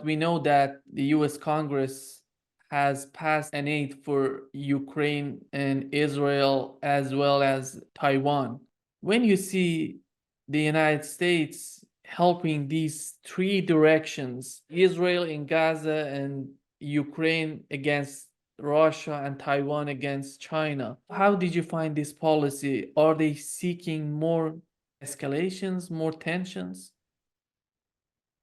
We know that the US Congress has passed an aid for Ukraine and Israel as well as Taiwan. When you see the United States helping these three directions, Israel in Gaza and Ukraine against Russia and Taiwan against China, how did you find this policy? Are they seeking more escalations, more tensions?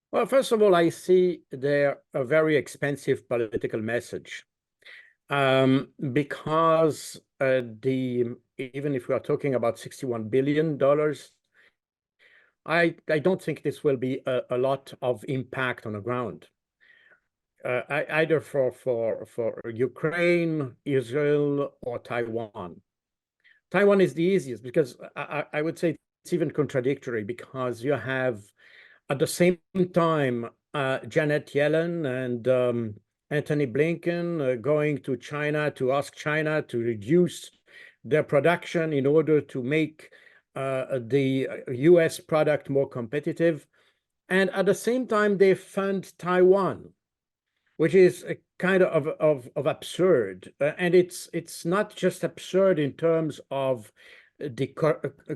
Well, first of all, I see there a very expensive political message, because even if we are talking about $61 billion, I don't think this will be a lot of impact on the ground, either for Ukraine, Israel, or Taiwan. Taiwan is the easiest because I would say it's even contradictory, because you have at the same time Janet Yellen and Antony Blinken going to China to ask China to reduce their production in order to make the US product more competitive. And at the same time, they fund Taiwan, which is a kind of absurd. And it's not just absurd in terms of the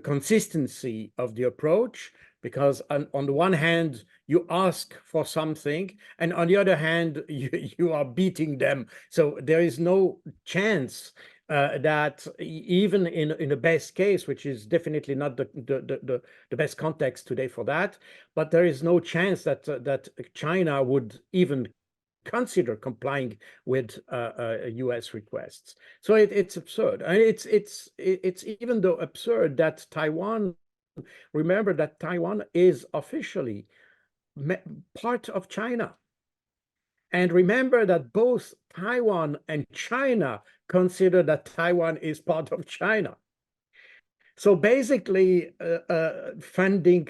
consistency of the approach, because on the one hand, you ask for something, and on the other hand, you are beating them. So there is no chance that even in the best case, which is definitely not the best context today for that, but there is no chance that China would even consider complying with U.S. requests. So it's absurd. And it's even though absurd that Taiwan, remember that Taiwan is officially part of China. And remember that both Taiwan and China consider that Taiwan is part of China. So basically, funding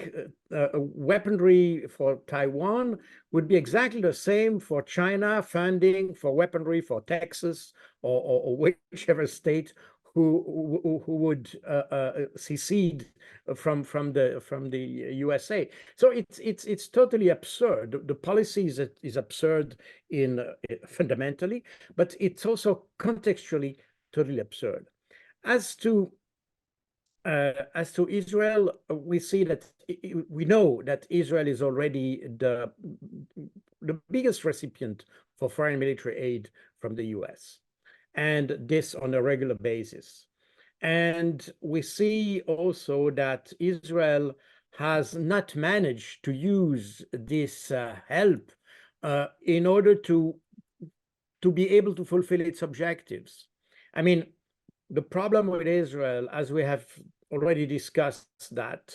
weaponry for Taiwan would be exactly the same for China funding for weaponry for Texas or whichever state who would secede from the USA. So it's totally absurd. The policy is absurd fundamentally, but it's also contextually totally absurd. As to Israel, we see that we know that Israel is already the biggest recipient for foreign military aid from the US, and this on a regular basis. And we see also that Israel has not managed to use this help in order to be able to fulfill its objectives. I mean, the problem with Israel, as we have already discussed that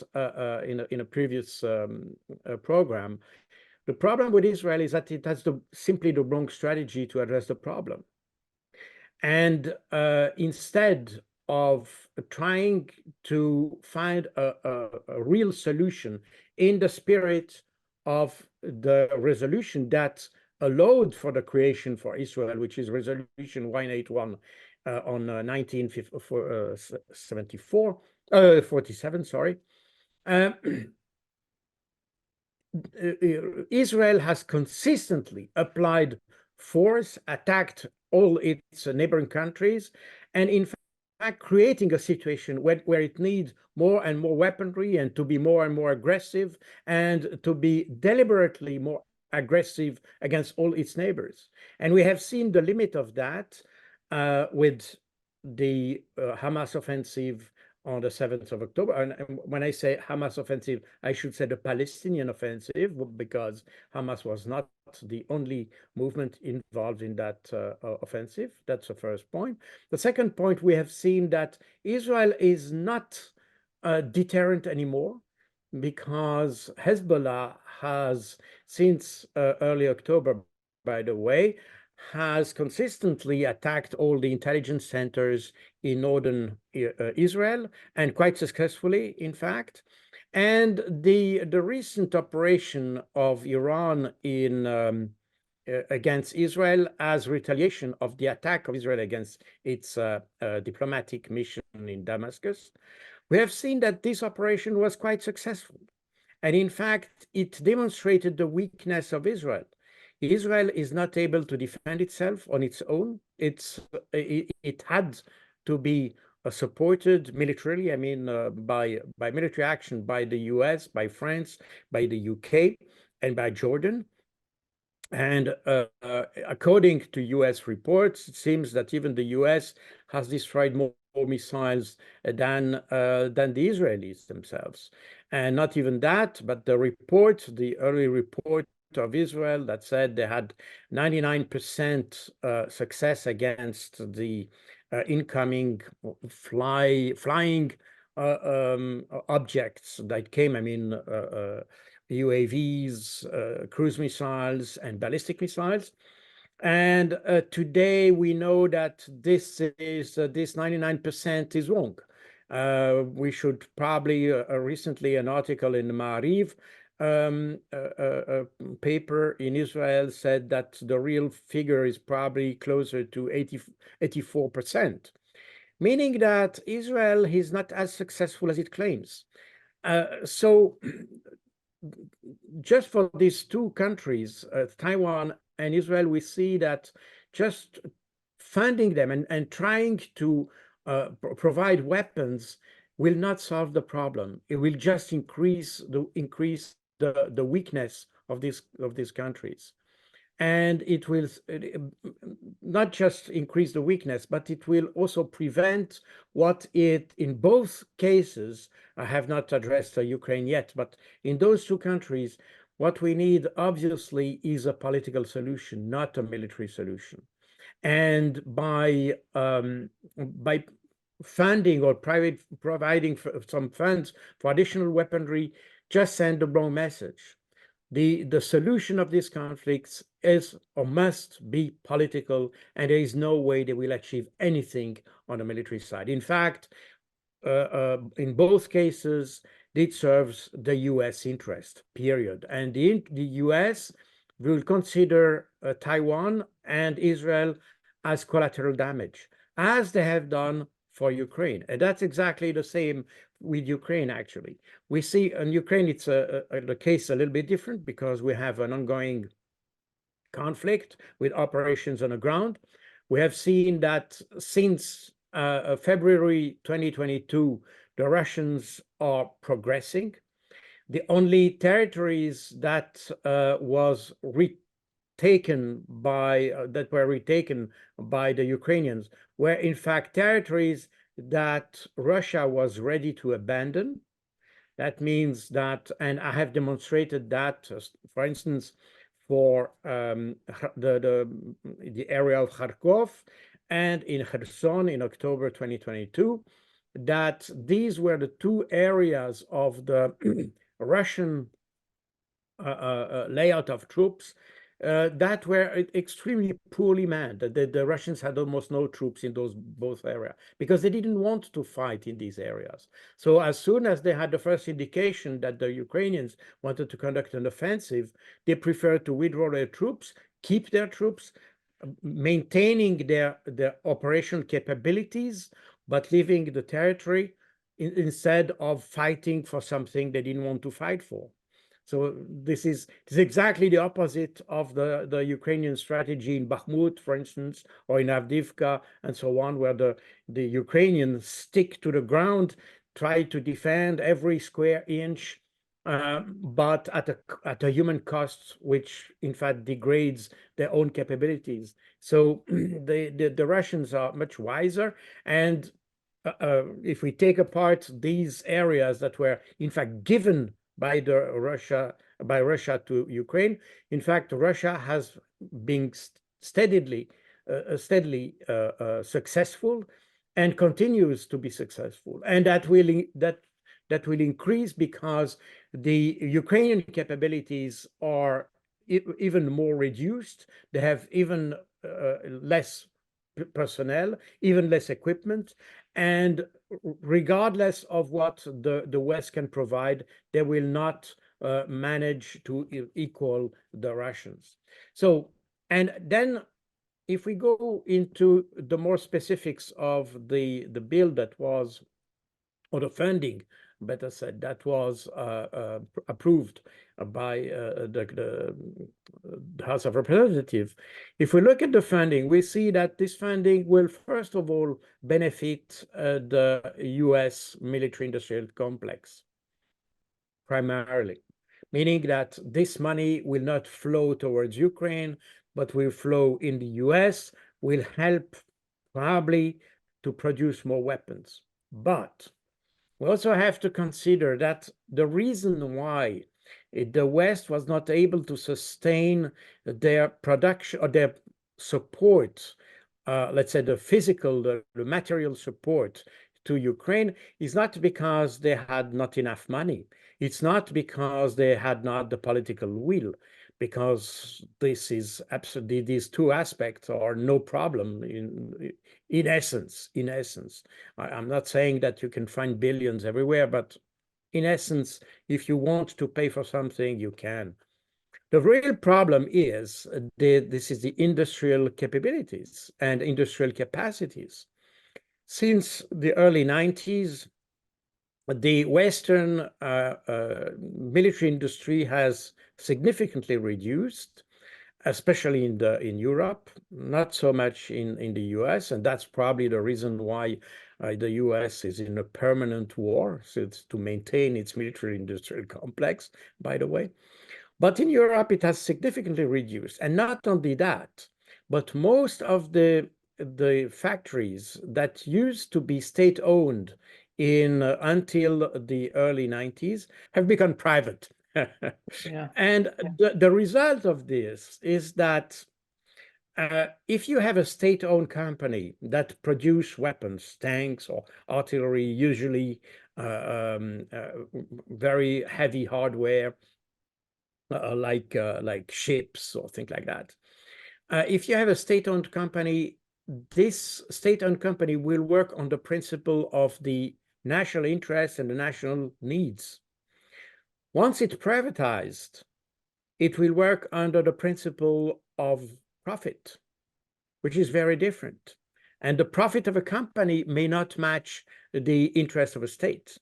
in a previous program, the problem with Israel is that it has simply the wrong strategy to address the problem. And instead of trying to find a real solution in the spirit of the resolution that allowed for the creation for Israel, which is Resolution 181 on 1947, sorry. Israel has consistently applied force, attacked all its neighboring countries, and in fact creating a situation where it needs more and more weaponry and to be more and more aggressive and to be deliberately more aggressive against all its neighbors. And we have seen the limit of that with the Hamas offensive on the 7th of October. And when I say Hamas offensive, I should say the Palestinian offensive, because Hamas was not the only movement involved in that offensive. That's the first point. The second point, we have seen that Israel is not a deterrent anymore, because Hezbollah has, since early October, by the way, has consistently attacked all the intelligence centers in northern Israel, and quite successfully, in fact. And the recent operation of Iran in against Israel as retaliation of the attack of Israel against its diplomatic mission in Damascus, we have seen that this operation was quite successful. And in fact, it demonstrated the weakness of Israel. Israel is not able to defend itself on its own. It had to be supported militarily, I mean, by military action by the US, by France, by the UK, and by Jordan. And according to US reports, it seems that even the US has destroyed more missiles than the Israelis themselves. And not even that, but the early report of Israel that said they had 99% success against the incoming flying objects that came, I mean, UAVs, cruise missiles, and ballistic missiles. And today we know that this 99% is wrong. We should probably recently an article in the Ma'ariv paper in Israel said that the real figure is probably closer to 84%, meaning that Israel is not as successful as it claims. So just for these two countries, Taiwan and Israel, we see that just funding them and trying to provide weapons will not solve the problem. It will just increase the weakness of these countries. And it will not just increase the weakness, but it will also prevent what it, in both cases, I have not addressed Ukraine yet, but in those two countries, what we need, obviously, is a political solution, not a military solution. And by funding or providing some funds for additional weaponry, just send the wrong message. The solution of these conflicts is or must be political, and there is no way they will achieve anything on the military side. In fact, in both cases, it serves the US interest, period. And the US will consider Taiwan and Israel as collateral damage, as they have done for Ukraine. And that's exactly the same with Ukraine, actually. We see in Ukraine, it's the case a little bit different because we have an ongoing conflict with operations on the ground. We have seen that since February 2022, the Russians are progressing. The only territories that was retaken by that were retaken by the Ukrainians were in fact territories that Russia was ready to abandon. That means that, and I have demonstrated that, for instance, for the area of Kharkov and in Kherson in October 2022, that these were the two areas of the Russian layout of troops that were extremely poorly manned. The Russians had almost no troops in those both areas because they didn't want to fight in these areas. So as soon as they had the first indication that the Ukrainians wanted to conduct an offensive, they preferred to withdraw their troops, keep their troops, maintaining their operational capabilities, but leaving the territory instead of fighting for something they didn't want to fight for. So this is exactly the opposite of the Ukrainian strategy in Bakhmut, for instance, or in Avdiivka and so on, where the Ukrainians stick to the ground, try to defend every square inch, but at a human cost, which in fact degrades their own capabilities. So the Russians are much wiser, and if we take apart these areas that were in fact given by Russia to Ukraine, in fact, Russia has been steadily successful and continues to be successful, and that will increase because the Ukrainian capabilities are even more reduced. They have even less personnel, even less equipment, and regardless of what the West can provide, they will not manage to equal the Russians. So, and then if we go into the more specifics of the bill that was, or the funding, better said, that was approved by House of Representatives, if we look at the funding, we see that this funding will, first of all, benefit the US military-industrial complex, primarily, meaning that this money will not flow towards Ukraine, but will flow in the US, will help probably to produce more weapons. But we also have to consider that the reason why the West was not able to sustain their production or their support, let's say the physical, the material support to Ukraine, is not because they had not enough money. It's not because they had not the political will, because this is absolutely, these two aspects are no problem in essence. I'm not saying that you can find billions everywhere, but in essence, if you want to pay for something, you can. The real problem is this is the industrial capabilities and industrial capacities. Since the early 90s, the Western military industry has significantly reduced, especially in Europe, not so much in the US, and that's probably the reason why the US is in a permanent war, so it's to maintain its military-industrial complex, by the way. But in Europe, it has significantly reduced, and not only that, but most of the factories that used to be state-owned until the early 90s have become private. Yeah. And the result of this is that if you have a state-owned company that produce weapons, tanks or artillery, usually very heavy hardware, like ships or things like that. If you have a state-owned company, this state-owned company will work on the principle of the national interest and the national needs. Once it's privatized, it will work under the principle of profit, which is very different. And the profit of a company may not match the interest of a state.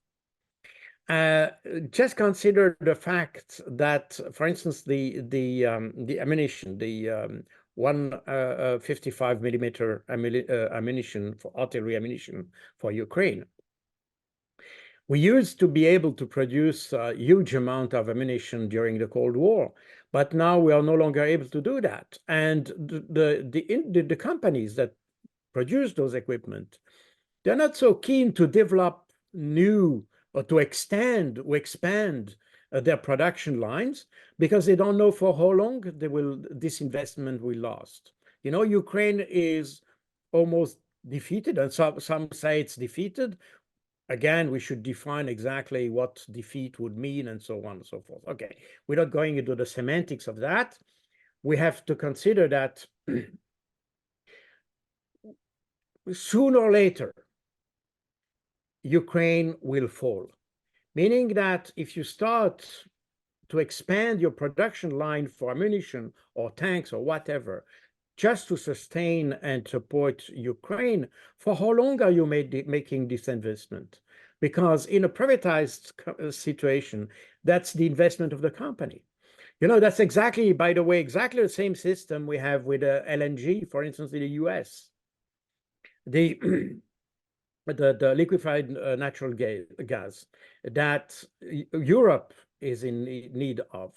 Just consider the fact that, for instance, the ammunition, the 155 millimeter ammunition for artillery ammunition for Ukraine. We used to be able to produce a huge amount of ammunition during the Cold War, but now we are no longer able to do that. And the companies that produce those equipment, they're not so keen to develop new or to expand their production lines, because they don't know for how long this investment will last. You know, Ukraine is almost defeated, and some say it's defeated. Again, we should define exactly what defeat would mean and so on and so forth. Okay, we're not going into the semantics of that. We have to consider that sooner or later, Ukraine will fall, meaning that if you start to expand your production line for ammunition or tanks or whatever, just to sustain and support Ukraine, for how long are you making this investment? Because in a privatized situation, that's the investment of the company. You know, that's exactly, by the way, exactly the same system we have with LNG, for instance, in the US. The liquefied natural gas that Europe is in need of.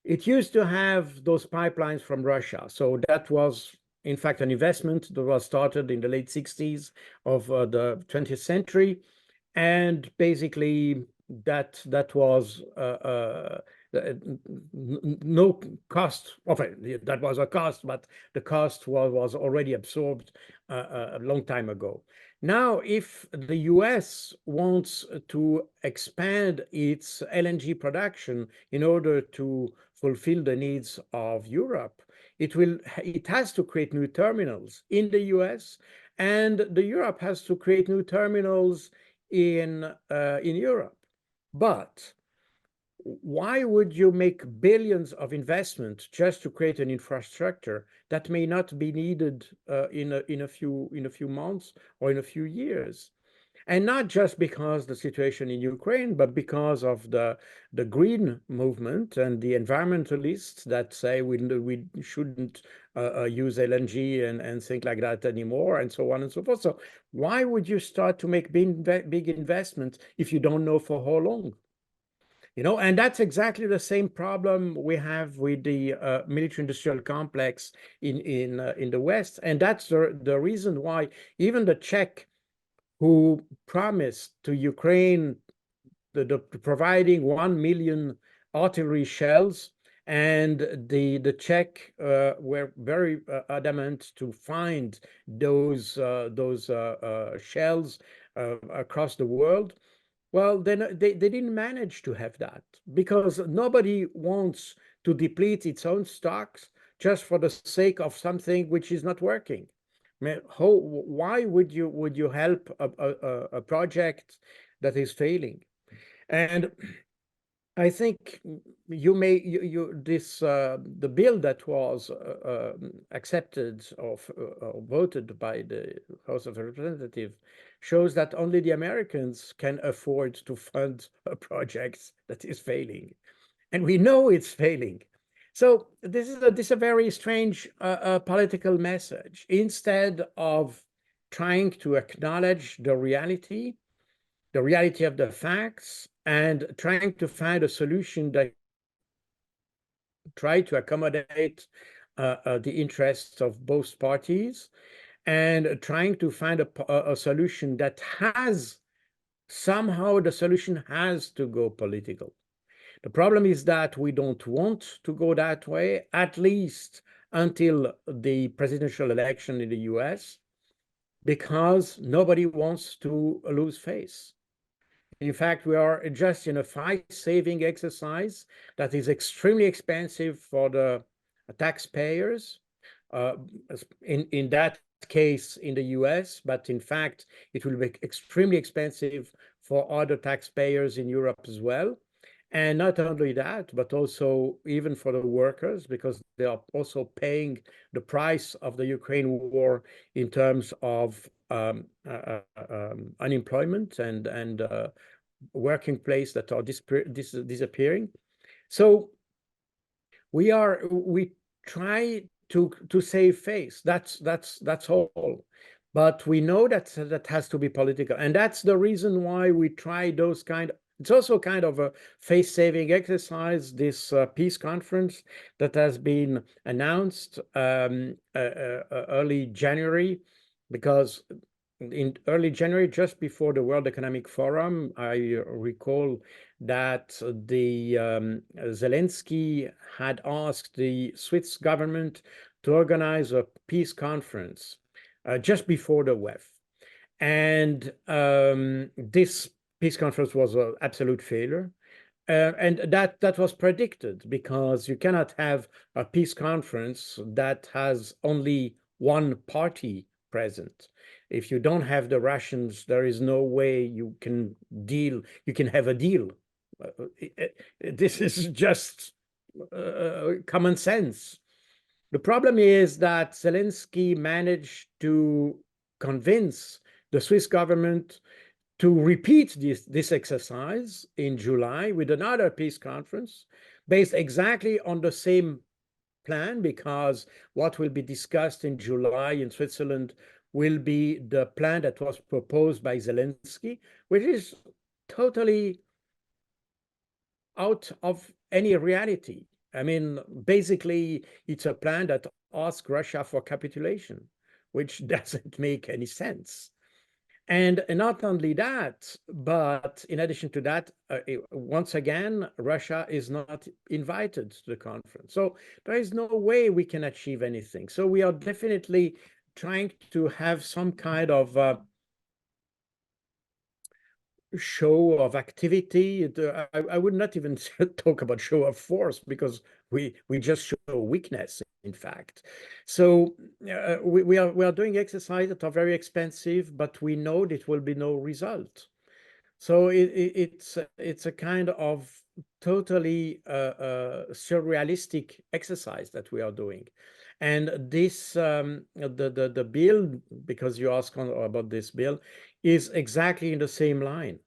It used to have those pipelines from Russia. So that was, in fact, an investment that was started in the late 60s of the 20th century. And basically, that was no cost. That was a cost, but the cost was already absorbed a long time ago. Now, if the US wants to expand its LNG production in order to fulfill the needs of Europe, it has to create new terminals in the US, and Europe has to create new terminals in Europe. But why would you make billions of investment just to create an infrastructure that may not be needed in a few months or in a few years? And not just because the situation in Ukraine, but because of the green movement and the environmentalists that say we shouldn't use LNG and things like that anymore, and so on and so forth. So why would you start to make big investments if you don't know for how long? You know, and that's exactly the same problem we have with the military-industrial complex in the West, and that's the reason why even the Czech, who promised to Ukraine providing 1 million artillery shells, and the Czech were very adamant to find those shells across the world. Well, then they didn't manage to have that because nobody wants to deplete its own stocks just for the sake of something which is not working. I mean, why would you help a project that is failing? And I think the bill that was accepted or voted by the House of Representatives shows that only the Americans can afford to fund a project that is failing, and we know it's failing. So this is a very strange political message. Instead of trying to acknowledge the reality of the facts, and trying to find a solution that try to accommodate the interests of both parties, and trying to find a solution that somehow the solution has to go political. The problem is that we don't want to go that way, at least until the presidential election in the US, because nobody wants to lose face. In fact, we are just in a face-saving exercise that is extremely expensive for the taxpayers, in that case in the US, but in fact, it will be extremely expensive for other taxpayers in Europe as well. And not only that, but also even for the workers, because they are also paying the price of the Ukraine war in terms of unemployment and working place that are disappearing. So we try to save face. That's all. But we know that has to be political, and that's the reason why we try those kind. It's also kind of a face-saving exercise, this peace conference that has been announced early January, because in early January, just before the World Economic Forum, I recall that the Zelensky had asked the Swiss government to organize a peace conference just before the WEF. And this peace conference was an absolute failure. And that was predicted, because you cannot have a peace conference that has only one party present. If you don't have the Russians, there is no way you can have a deal. This is just common sense. The problem is that Zelensky managed to convince the Swiss government to repeat this exercise in July with another peace conference based exactly on the same plan, because what will be discussed in July in Switzerland will be the plan that was proposed by Zelensky, which is totally out of any reality. I mean, basically, it's a plan that asks Russia for capitulation, which doesn't make any sense. And not only that, but in addition to that, once again, Russia is not invited to the conference. So there is no way we can achieve anything. So we are definitely trying to have some kind of show of activity. I would not even talk about show of force, because we just show weakness, in fact. So we are doing exercises that are very expensive, but we know that will be no result. So it's a kind of totally surrealistic exercise that we are doing. And this the bill, because you asked about this bill, is exactly in the same line.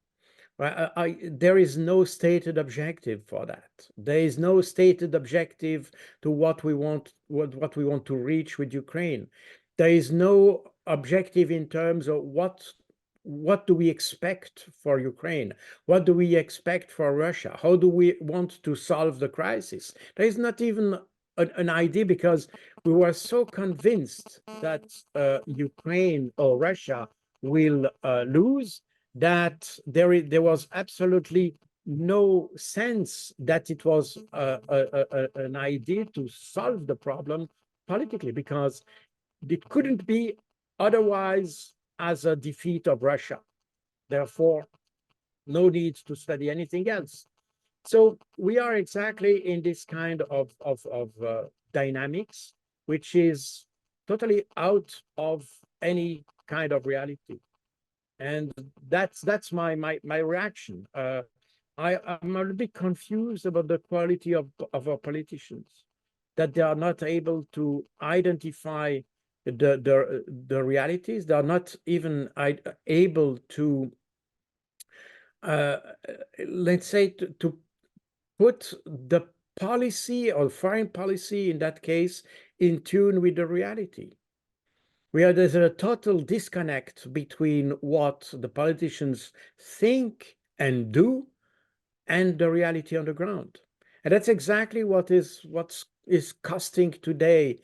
There is no stated objective for that. There is no stated objective to what we want, what we want to reach with Ukraine. There is no objective in terms of what do we expect for Ukraine? What do we expect for Russia? How do we want to solve the crisis? There is not even an idea, because we were so convinced that Ukraine or Russia will lose, that there was absolutely no sense that it was an idea to solve the problem politically, because it couldn't be otherwise as a defeat of Russia. Therefore, no need to study anything else. So we are exactly in this kind of dynamics, which is totally out of any kind of reality. And that's my reaction. I'm a little bit confused about the quality of our politicians, that they are not able to identify the realities. They are not even able to, let's say, to put the policy or foreign policy in that case in tune with the reality. There's a total disconnect between what the politicians think and do and the reality on the ground. And that's exactly what is costing today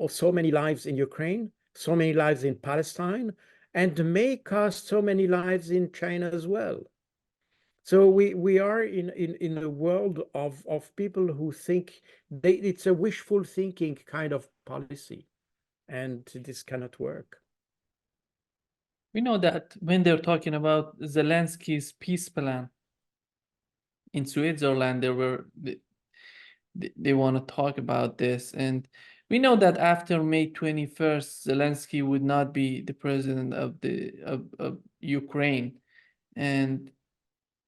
so many lives in Ukraine, so many lives in Palestine, and may cost so many lives in China as well. So we are in a world of people who think it's a wishful thinking kind of policy, and this cannot work. We know that when they're talking about Zelensky's peace plan in Switzerland, they want to talk about this. And we know that after May 21st, Zelensky would not be the president of Ukraine. And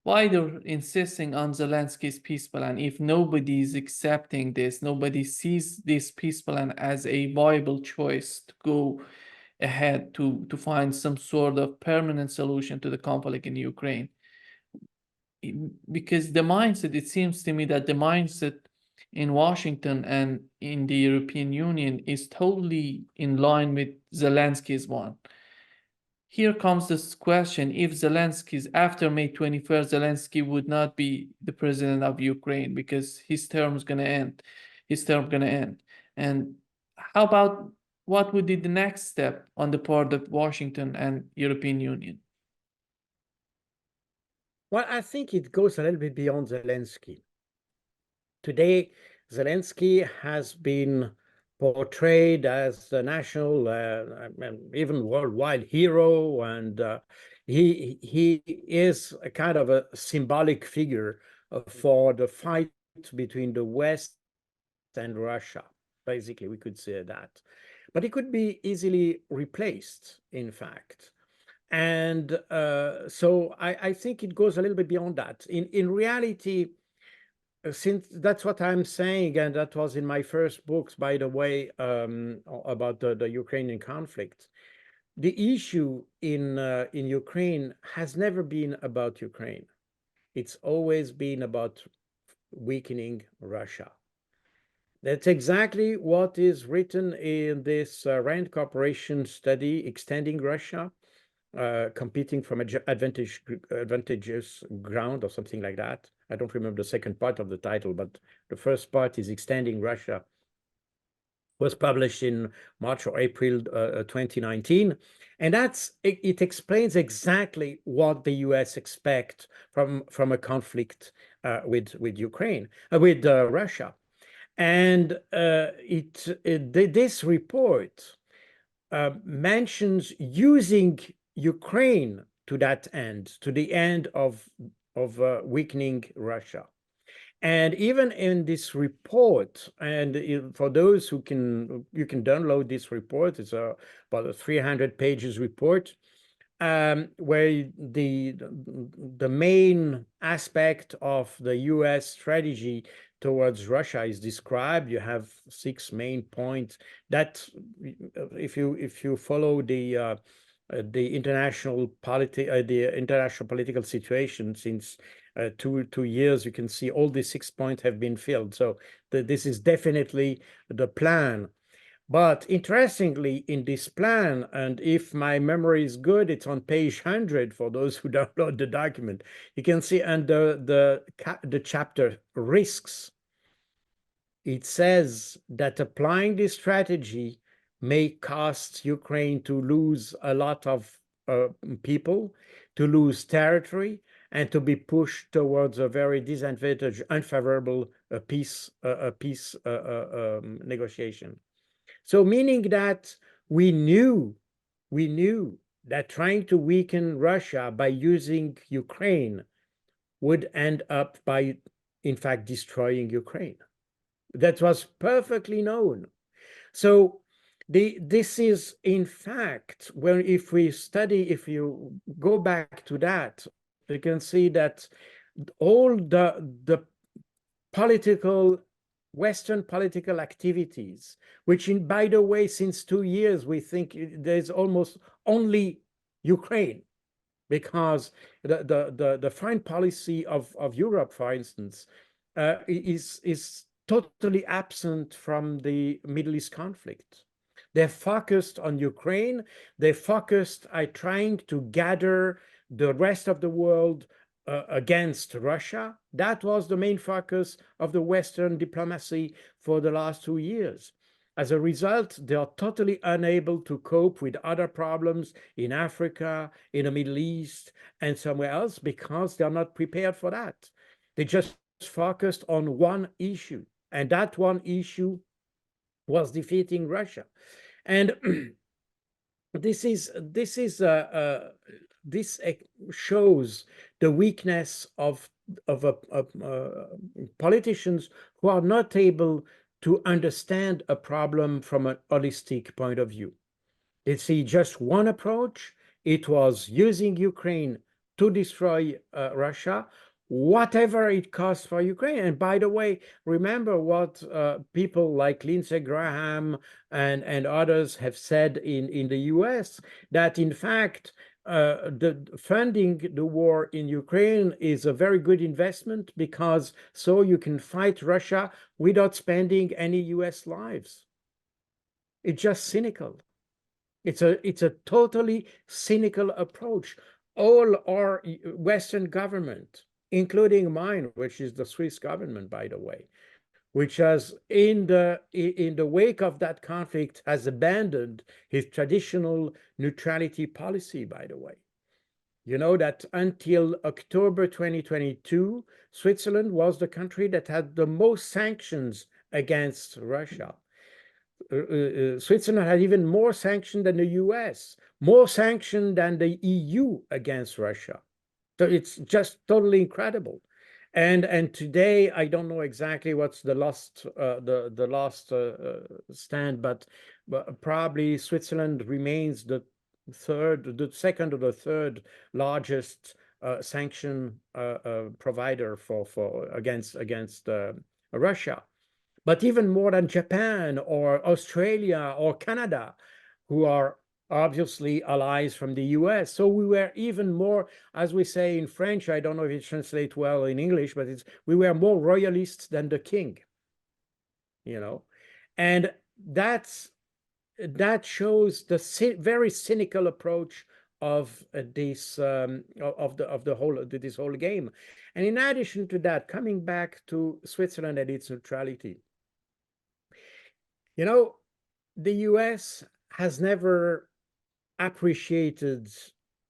why they're insisting on Zelensky's peace plan if nobody is accepting this, nobody sees this peace plan as a viable choice to go ahead to find some sort of permanent solution to the conflict in Ukraine. Because the mindset, it seems to me that the mindset in Washington and in the European Union is totally in line with Zelensky's one. Here comes this question: if Zelensky's, after May 21st, Zelensky would not be the president of Ukraine because his term's gonna end, And how about what would be the next step on the part of Washington and European Union? Well, I think it goes a little bit beyond Zelensky. Today, Zelensky has been portrayed as the national, even worldwide hero, and he is a kind of a symbolic figure for the fight between the West and Russia. Basically, we could say that. But he could be easily replaced, in fact. And so I think it goes a little bit beyond that. In reality, since that's what I'm saying, and that was in my first books, by the way, about the Ukrainian conflict. The issue in Ukraine has never been about Ukraine. It's always been about weakening Russia. That's exactly what is written in this Rand Corporation study, Extending Russia, competing from advantageous ground or something like that. I don't remember the second part of the title, but the first part is Extending Russia. Was published in March or April 2019. And it explains exactly what the US expect from a conflict with Ukraine, with Russia. And this report mentions using Ukraine to that end, to the end of weakening Russia. And even in this report, and for those who you can download this report, it's about a 300 pages report. where the main aspect of the U.S. strategy towards Russia is described. You have 6 main points that, if you follow the international political situation since 2 years, you can see all the 6 points have been filled. So this is definitely the plan. But interestingly, in this plan, and if my memory is good, it's on page 100 for those who download the document. You can see under the chapter risks, it says that applying this strategy may cost Ukraine to lose a lot of people, to lose territory, and to be pushed towards a very disadvantaged, unfavorable peace negotiation. So meaning that we knew that trying to weaken Russia by using Ukraine would end up by, in fact, destroying Ukraine. That was perfectly known. So this is, in fact, when if you go back to that, you can see that all the Western political activities, which, by the way, since 2 years, we think there's almost only Ukraine, because the foreign policy of Europe, for instance, is totally absent from the Middle East conflict. They're focused on Ukraine. They're focused on trying to gather the rest of the world against Russia. That was the main focus of the Western diplomacy for the last 2 years. As a result, they are totally unable to cope with other problems in Africa, in the Middle East, and somewhere else, because they are not prepared for that. They just focused on one issue, and that one issue was defeating Russia. And this shows the weakness of politicians who are not able to understand a problem from an holistic point of view. They see just one approach. It was using Ukraine to destroy Russia, whatever it costs for Ukraine. And by the way, remember what people like Lindsey Graham and others have said in the US, that in fact, the funding the war in Ukraine is a very good investment, because so you can fight Russia without spending any US lives. It's just cynical. It's a totally cynical approach. All our Western government, including mine, which is the Swiss government, by the way, which has, in the wake of that conflict, has abandoned his traditional neutrality policy, by the way. You know that until October 2022, Switzerland was the country that had the most sanctions against Russia. Switzerland had even more sanctions than the US, more sanctions than the EU against Russia. So it's just totally incredible. And today, I don't know exactly what's the last stand, but probably Switzerland remains the second or the third largest sanction provider against Russia. But even more than Japan or Australia or Canada, who are obviously allies from the US. So we were even more, as we say in French, I don't know if it translates well in English, but we were more royalists than the king, you know. And that shows the very cynical approach of this whole game. And in addition to that, coming back to Switzerland and its neutrality, you know, the US has never appreciated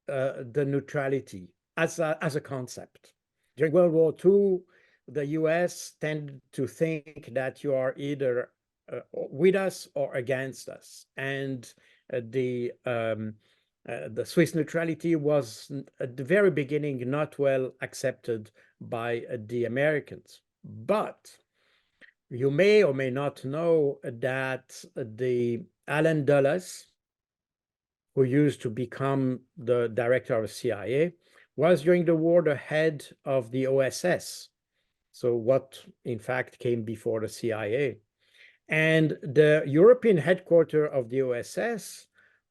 the neutrality as a concept. During World War II, the US tended to think that you are either with us or against us. And the Swiss neutrality was, at the very beginning, not well accepted by the Americans. But you may or may not know that the Allen Dulles, who used to become the director of the CIA, was during the war the head of the OSS. So what, in fact, came before the CIA. And the European headquarters of the OSS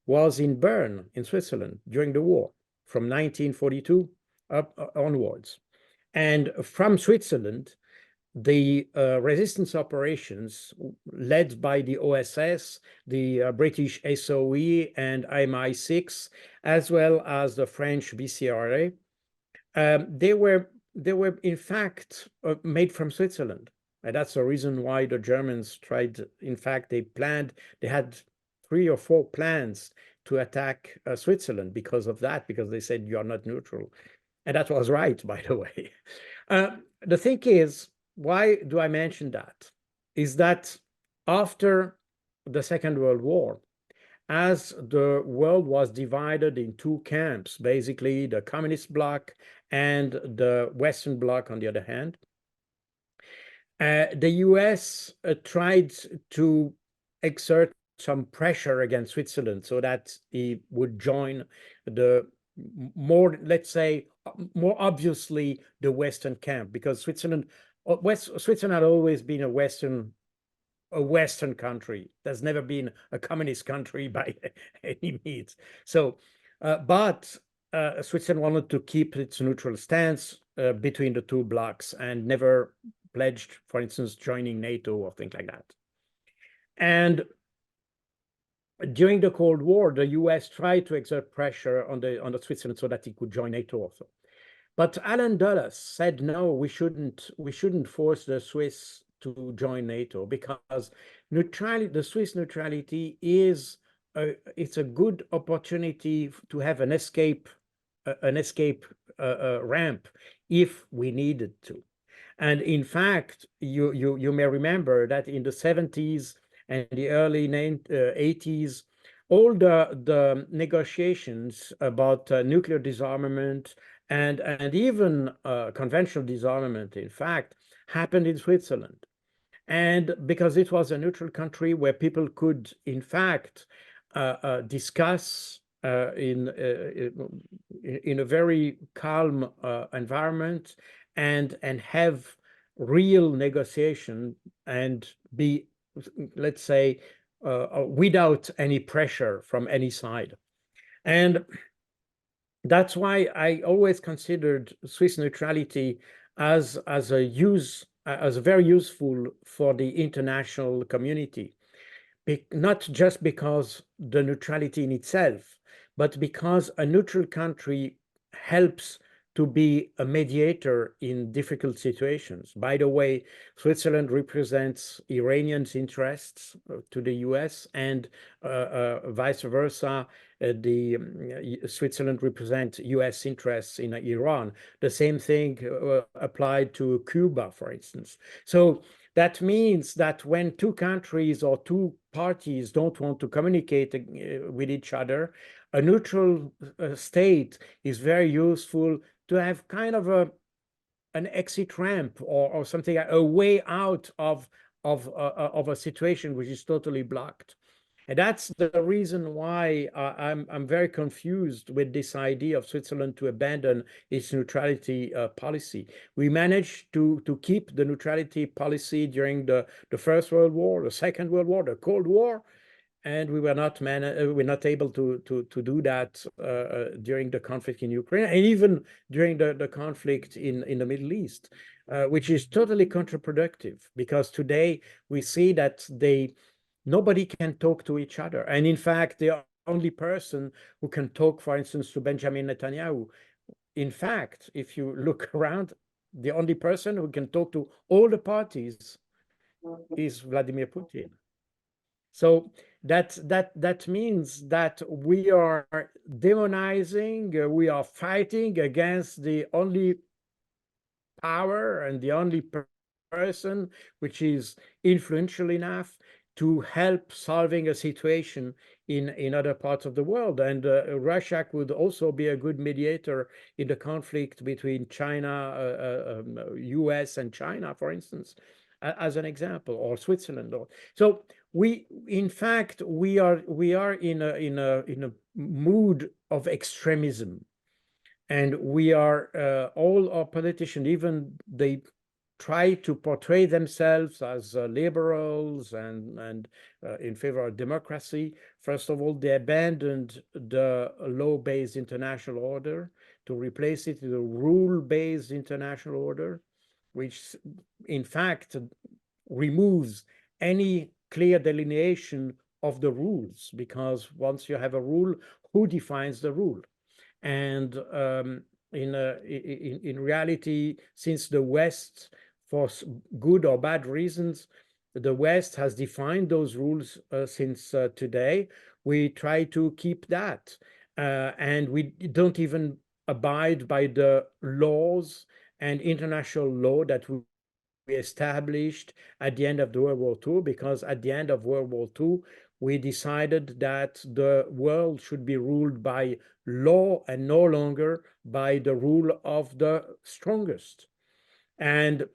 was in Bern, in Switzerland, during the war, from 1942 onwards. And from Switzerland, the resistance operations led by the OSS, the British SOE and MI6, as well as the French BCRA, they were in fact made from Switzerland. And that's the reason why the Germans tried, in fact, they had 3 or 4 plans to attack Switzerland because of that, because they said you are not neutral. And that was right, by the way. The thing is, why do I mention that? Is that after the Second World War, as the world was divided in 2 camps, basically the communist bloc and the Western bloc on the other hand, the US tried to exert some pressure against Switzerland so that he would join the more, let's say, more obviously the Western camp, because Switzerland had always been a Western country. There's never been a communist country by any means. So, but Switzerland wanted to keep its neutral stance between the 2 blocs and never pledged, for instance, joining NATO or things like that. And during the Cold War, the US tried to exert pressure on the Switzerland so that it could join NATO also. But Alan Dulles said, no, we shouldn't force the Swiss to join NATO, because the Swiss neutrality it's a good opportunity to have an escape ramp if we needed to. And in fact, you may remember that in the 70s and the early 80s, all the negotiations about nuclear disarmament and even conventional disarmament, in fact, happened in Switzerland. And because it was a neutral country where people could, in fact, discuss in a very calm environment and have real negotiation and be, let's say, without any pressure from any side. And that's why I always considered Swiss neutrality as very useful for the international community, not just because the neutrality in itself, but because a neutral country helps to be a mediator in difficult situations. By the way, Switzerland represents Iranians' interests to the US, and vice versa. Switzerland represents US interests in Iran. The same thing applied to Cuba, for instance. So that means that when 2 countries or 2 parties don't want to communicate with each other, a neutral state is very useful to have kind of an exit ramp or something, a way out of a situation which is totally blocked. And that's the reason why I'm very confused with this idea of Switzerland to abandon its neutrality policy. We managed to keep the neutrality policy during the First World War, the Second World War, the Cold War, and we were not able to do that during the conflict in Ukraine, and even during the conflict in the Middle East, which is totally counterproductive, because today we see that nobody can talk to each other. And in fact, the only person who can talk, for instance, to Benjamin Netanyahu, in fact, if you look around, the only person who can talk to all the parties is Vladimir Putin. So that means that we are demonizing, we are fighting against the only power and the only person which is influential enough to help solving a situation in other parts of the world. And Russia could also be a good mediator in the conflict between China, US and China, for instance, as an example, or Switzerland. So in fact, we are in a mood of extremism. And we are, all our politicians, even they try to portray themselves as liberals and in favor of democracy. First of all, they abandoned the law-based international order to replace it with a rule-based international order, which in fact removes any clear delineation of the rules, because once you have a rule, who defines the rule? And in reality, since the West, for good or bad reasons, the West has defined those rules since today. We try to keep that, and we don't even abide by the laws and international law that we established at the end of the World War II, because at the end of World War II, we decided that the world should be ruled by law and no longer by the rule of the strongest. And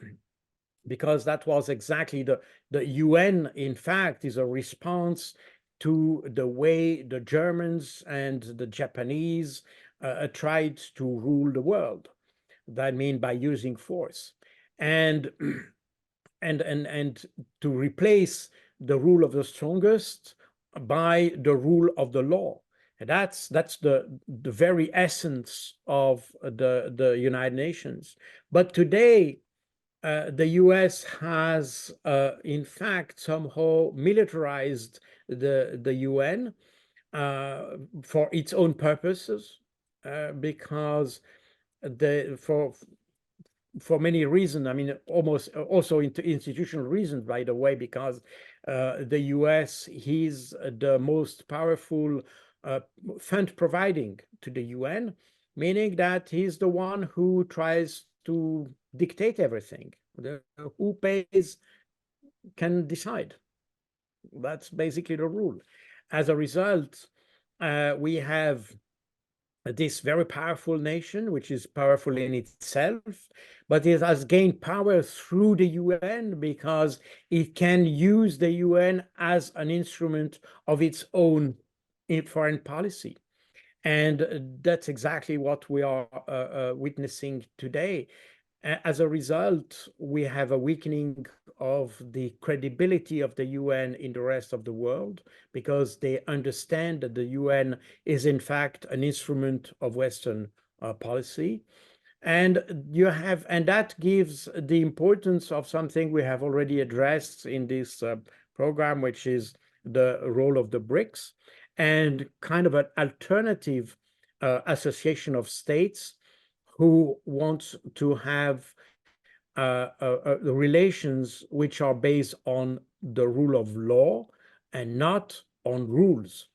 because that was exactly the UN, in fact, is a response to the way the Germans and the Japanese tried to rule the world. That means by using force. And and to replace the rule of the strongest by the rule of the law. And that's the very essence of the United Nations. But today, the US has, in fact, somehow militarized the UN for its own purposes, because for many reasons. I mean, almost also institutional reasons, by the way, because the US is the most powerful fund providing to the UN, meaning that he's the one who tries to dictate everything. Who pays can decide. That's basically the rule. As a result, we have this very powerful nation, which is powerful in itself, but it has gained power through the UN because it can use the UN as an instrument of its own foreign policy. And that's exactly what we are witnessing today. As a result, we have a weakening of the credibility of the UN in the rest of the world, because they understand that the UN is in fact an instrument of Western policy. And that gives the importance of something we have already addressed in this program, which is the role of the BRICS, and kind of an alternative association of states who wants to have relations which are based on the rule of law and not on rules.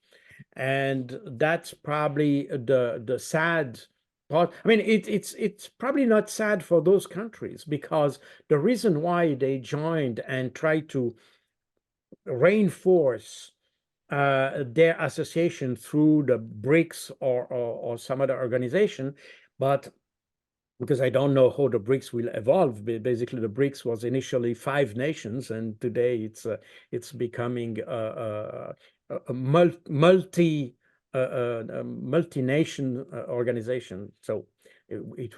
And that's probably the sad part. I mean, it's probably not sad for those countries, because the reason why they joined and tried to reinforce their association through the BRICS or some other organization, but because I don't know how the BRICS will evolve. Basically, the BRICS was initially 5 nations, and today it's becoming a multi-nation organization. So it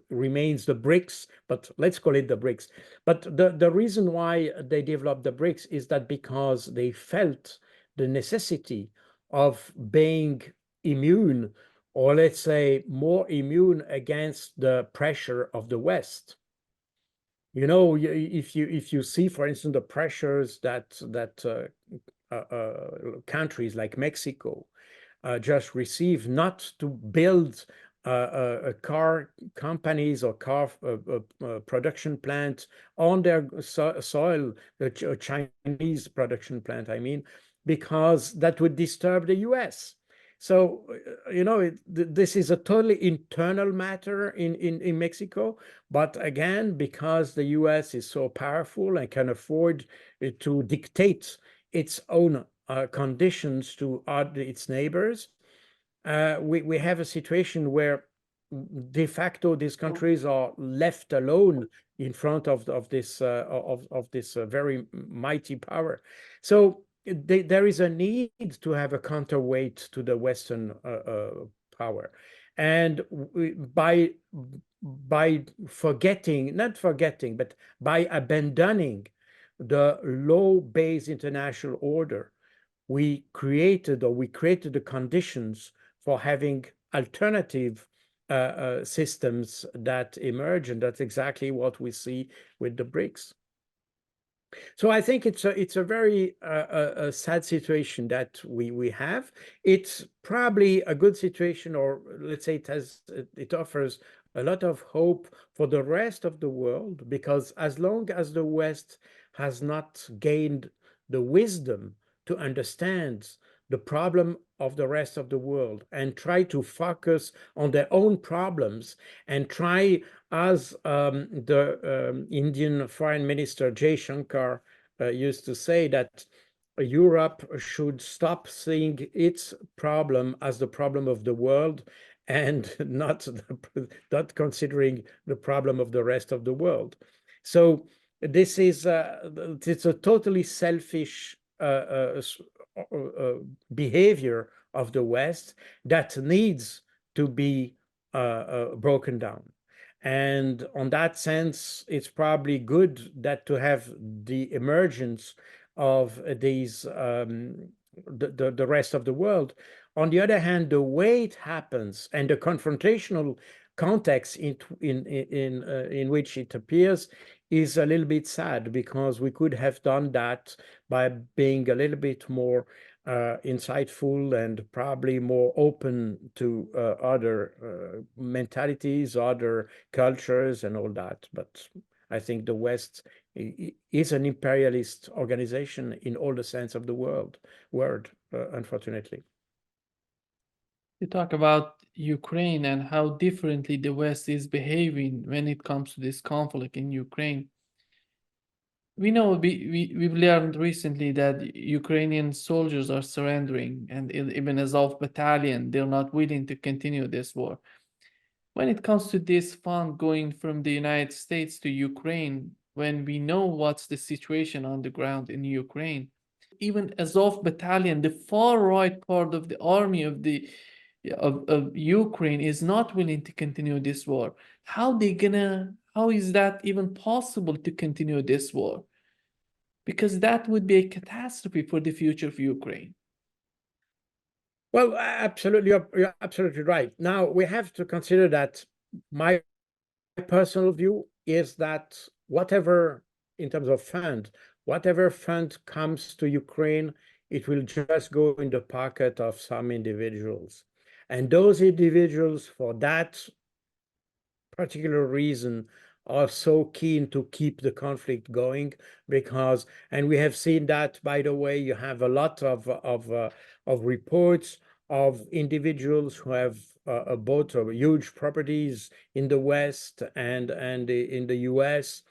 remains the BRICS, but let's call it the BRICS. But the reason why they developed the BRICS is that because they felt the necessity of being immune, or let's say more immune against the pressure of the West. You know, if you see, for instance, the pressures that countries like Mexico just receive, not to build car companies or car production plants on their soil, the Chinese production plant, I mean, because that would disturb the US. So, you know, this is a totally internal matter in Mexico. But again, because the US is so powerful and can afford to dictate its own conditions to its neighbors, we have a situation where de facto these countries are left alone in front of this very mighty power. So there is a need to have a counterweight to the Western power. And by forgetting, not forgetting, but by abandoning the law-based international order, we created the conditions for having alternative systems that emerge, and that's exactly what we see with the BRICS. So I think it's a very sad situation that we have. It's probably a good situation, or let's say it offers a lot of hope for the rest of the world, because as long as the West has not gained the wisdom to understand the problem of the rest of the world and try to focus on their own problems and try, as the Indian Foreign Minister Jay Shankar used to say, that Europe should stop seeing its problem as the problem of the world and not considering the problem of the rest of the world. So this is it's a totally selfish behavior of the West that needs to be broken down. And on that sense, it's probably good that to have the emergence of these the rest of the world. On the other hand, the way it happens and the confrontational context in which it appears is a little bit sad, because we could have done that by being a little bit more insightful and probably more open to other mentalities, other cultures, and all that. But I think the West is an imperialist organization in all the sense of the word, unfortunately. You talk about Ukraine and how differently the West is behaving when it comes to this conflict in Ukraine. We know we've learned recently that Ukrainian soldiers are surrendering, and even Azov battalion, they're not willing to continue this war. When it comes to this fund going from the United States to Ukraine, when we know what's the situation on the ground in Ukraine, even Azov battalion, the far right part of the army of Ukraine, is not willing to continue this war. How is that even possible to continue this war? Because that would be a catastrophe for the future of Ukraine. Well, absolutely, you're absolutely right. Now we have to consider that my personal view is that whatever, in terms of fund, whatever fund comes to Ukraine, it will just go in the pocket of some individuals. And those individuals, for that particular reason, are so keen to keep the conflict going, because, and we have seen that, by the way, you have a lot of reports of individuals who have bought huge properties in the West and in the US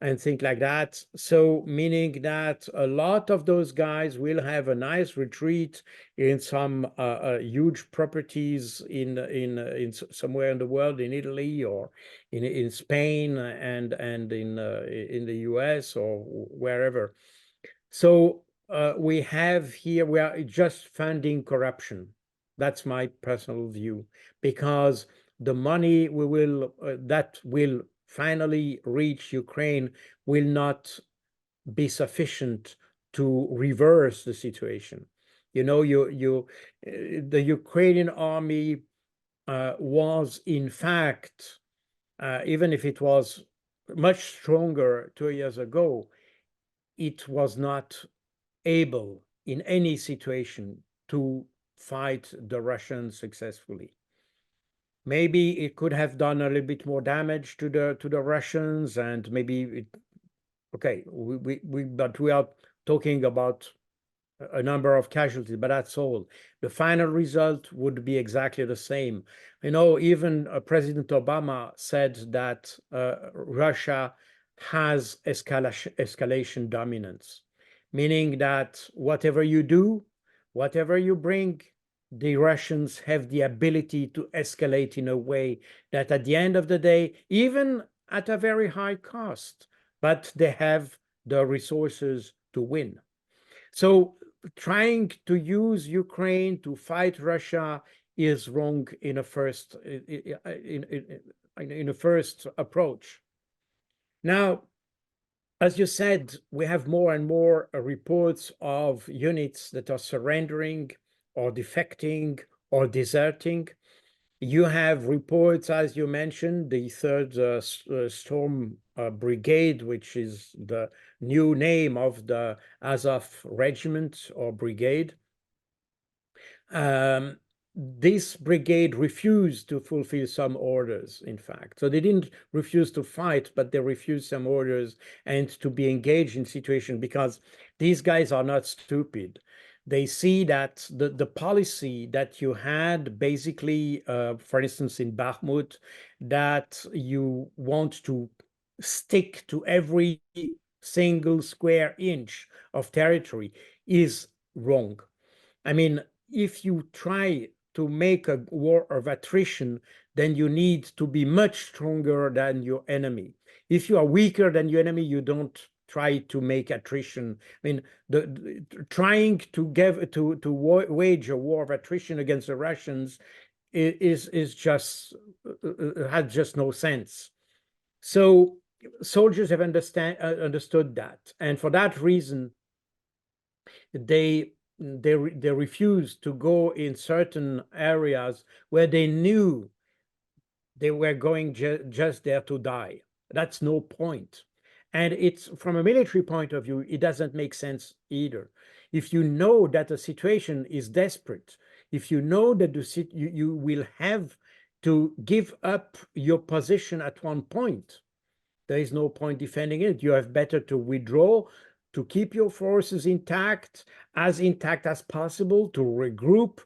and things like that. So meaning that a lot of those guys will have a nice retreat in some huge properties in somewhere in the world, in Italy or in Spain and in the US or wherever. So we are just funding corruption. That's my personal view, because the money that will finally reach Ukraine will not be sufficient to reverse the situation. You know, the Ukrainian army was, in fact, even if it was much stronger 2 years ago, it was not able in any situation to fight the Russians successfully. Maybe it could have done a little bit more damage to the Russians, and maybe okay, but we are talking about a number of casualties, but that's all. The final result would be exactly the same. You know, even President Obama said that Russia has escalation dominance, meaning that whatever you do, whatever you bring, the Russians have the ability to escalate in a way that at the end of the day, even at a very high cost, but they have the resources to win. So trying to use Ukraine to fight Russia is wrong in a first in a first approach. Now, as you said, we have more and more reports of units that are surrendering or defecting or deserting. You have reports, as you mentioned, the 3rd Storm Brigade, which is the new name of the Azov Regiment or Brigade. This brigade refused to fulfill some orders, in fact. So they didn't refuse to fight, but they refused some orders and to be engaged in situation, because these guys are not stupid. They see that the policy that you had basically, for instance, in Bakhmut, that you want to stick to every single square inch of territory is wrong. I mean, if you try to make a war of attrition, then you need to be much stronger than your enemy. If you are weaker than your enemy, you don't try to make attrition. I mean, trying to wage a war of attrition against the Russians is just has just no sense. So soldiers have understood that, and for that reason, they refused to go in certain areas where they knew they were going just there to die. That's no point. And it's, from a military point of view, it doesn't make sense either. If you know that a situation is desperate, if you know that you will have to give up your position at one point, there is no point defending it. You have better to withdraw, to keep your forces intact as possible, to regroup,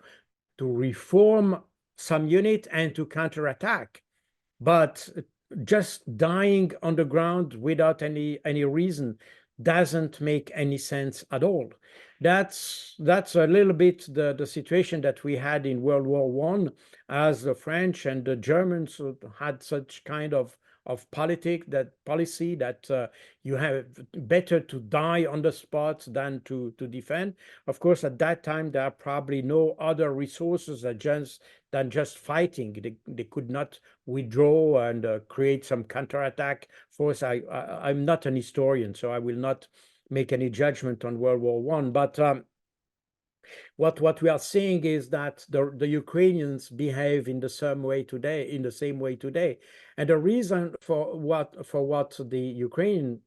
to reform some unit, and to counterattack. But just dying on the ground without any reason doesn't make any sense at all. That's a little bit the situation that we had in World War I, as the French and the Germans had such kind of policy that you have better to die on the spot than to defend. Of course, at that time, there are probably no other resources than just fighting. They could not withdraw and create some counterattack force. I'm not an historian, so I will not make any judgment on World War I, but what we are seeing is that the Ukrainians behave in the same way today, and the reason for what the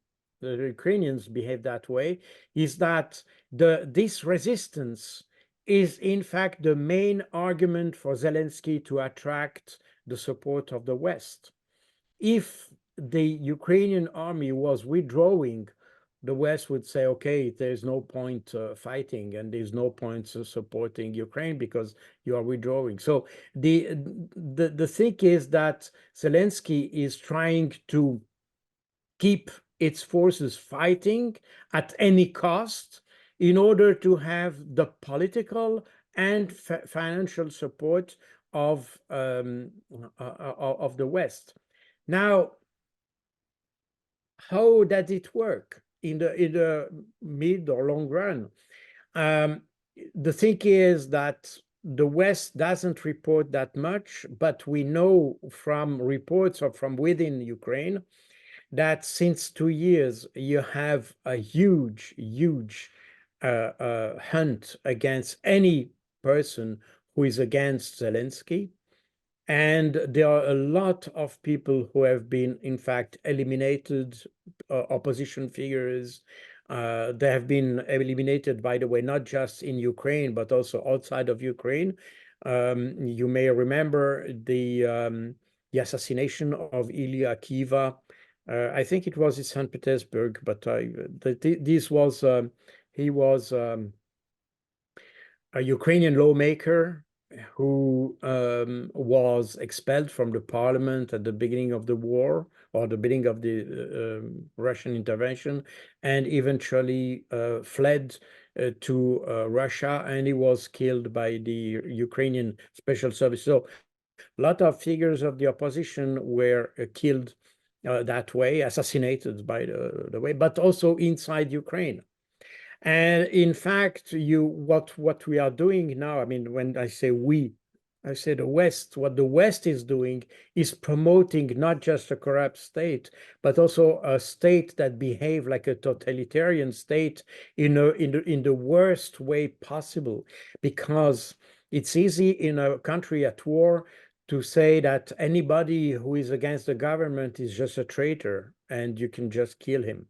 Ukrainians behave that way is that this resistance is in fact the main argument for Zelensky to attract the support of the West. If the Ukrainian army was withdrawing, the West would say, okay, there's no point fighting, and there's no point supporting Ukraine because you are withdrawing. So the thing is that Zelensky is trying to keep its forces fighting at any cost in order to have the political and financial support of the West. Now, how does it work in the mid or long run? The thing is that the West doesn't report that much, but we know from reports or from within Ukraine that since 2 years you have a huge hunt against any person who is against Zelensky. And there are a lot of people who have been, in fact, eliminated, opposition figures. They have been eliminated, by the way, not just in Ukraine, but also outside of Ukraine. You may remember the assassination of Ilya Kiva. I think it was in St. Petersburg, but he was a Ukrainian lawmaker who was expelled from the parliament at the beginning of the war, or the beginning of the Russian intervention, and eventually fled to Russia, and he was killed by the Ukrainian special service. So a lot of figures of the opposition were killed that way, assassinated by the way, but also inside Ukraine. And in fact, what we are doing now, I mean, when I say we, I say the West, what the West is doing is promoting not just a corrupt state, but also a state that behave like a totalitarian state in the worst way possible, because it's easy in a country at war to say that anybody who is against the government is just a traitor and you can just kill him.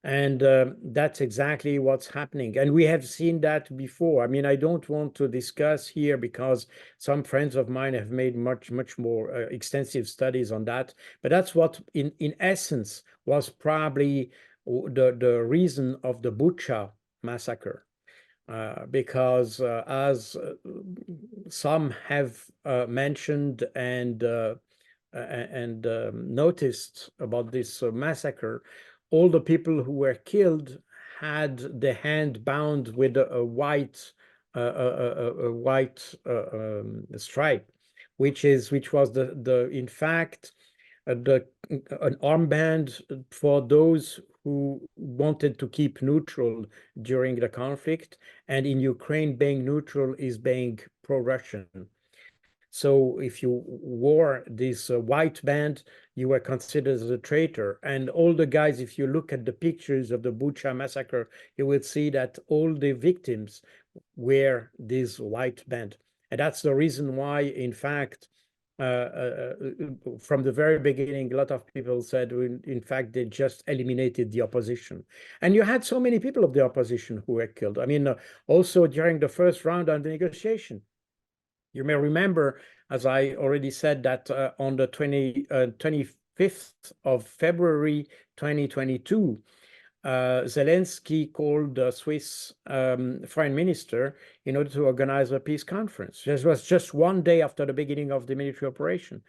And that's exactly what's happening. And we have seen that before. I mean, I don't want to discuss here because some friends of mine have made much more extensive studies on that. But that's what, in essence, was probably the reason of the Bucha massacre. Because as some have mentioned and noticed about this massacre, all the people who were killed had the hand bound with a white stripe, which was the in fact an armband for those who wanted to keep neutral during the conflict, and in Ukraine, being neutral is being pro-Russian. So if you wore this white band, you were considered as a traitor. And all the guys, if you look at the pictures of the Bucha massacre, you will see that all the victims wear this white band. And that's the reason why, in fact, from the very beginning, a lot of people said, in fact, they just eliminated the opposition. And you had so many people of the opposition who were killed. I mean, also during the first round of the negotiation, you may remember, as I already said, that on the 25th of February 2022, Zelensky called the Swiss foreign minister in order to organize a peace conference. This was just one day after the beginning of the military operation.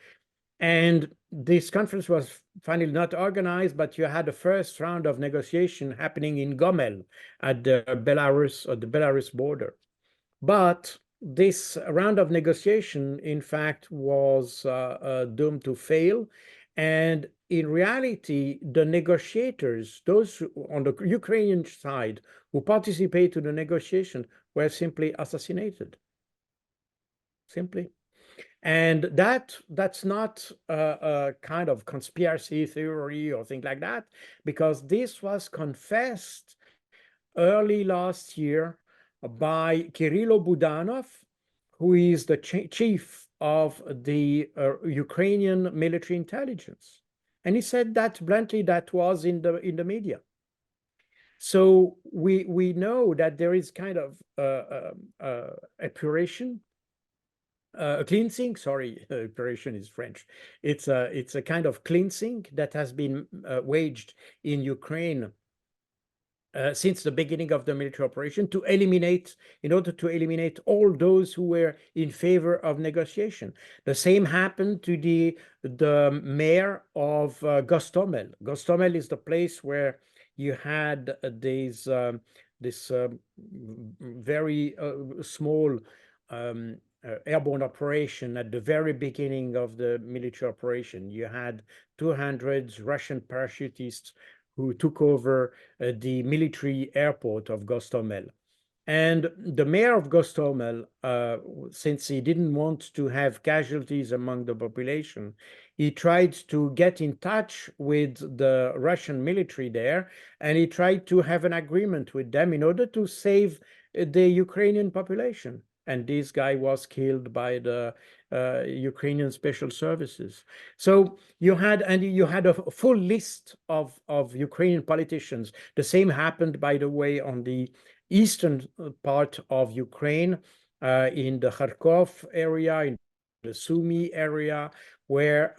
And this conference was finally not organized, but you had the first round of negotiation happening in Gomel at the Belarus border. But this round of negotiation, in fact, was doomed to fail. And in reality, the negotiators, those on the Ukrainian side who participated in the negotiation, were simply assassinated. Simply. And that's not a kind of conspiracy theory or thing like that, because this was confessed early last year by Kirilo Budanov, who is the chief of the Ukrainian military intelligence. And he said that bluntly, that was in the media. So we know that there is kind of epuration, cleansing. Sorry, epuration is French. It's a kind of cleansing that has been waged in Ukraine since the beginning of the military operation in order to eliminate all those who were in favor of negotiation. The same happened to the mayor of Gostomel. Gostomel is the place where you had this very small airborne operation at the very beginning of the military operation. You had 200 Russian parachutists who took over the military airport of Gostomel. And the mayor of Gostomel, since he didn't want to have casualties among the population, he tried to get in touch with the Russian military there, and he tried to have an agreement with them in order to save the Ukrainian population. And this guy was killed by the Ukrainian special services. So you had a full list of Ukrainian politicians. The same happened, by the way, on the eastern part of Ukraine, in the Kharkov area, in the Sumy area, where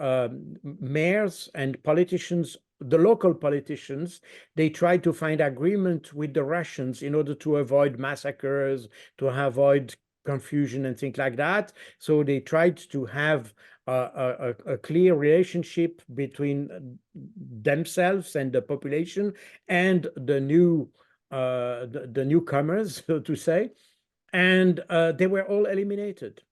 mayors and politicians, the local politicians, they tried to find agreement with the Russians in order to avoid massacres, to avoid confusion and things like that. So they tried to have a clear relationship between themselves and the population and the newcomers, so to say, and they were all eliminated.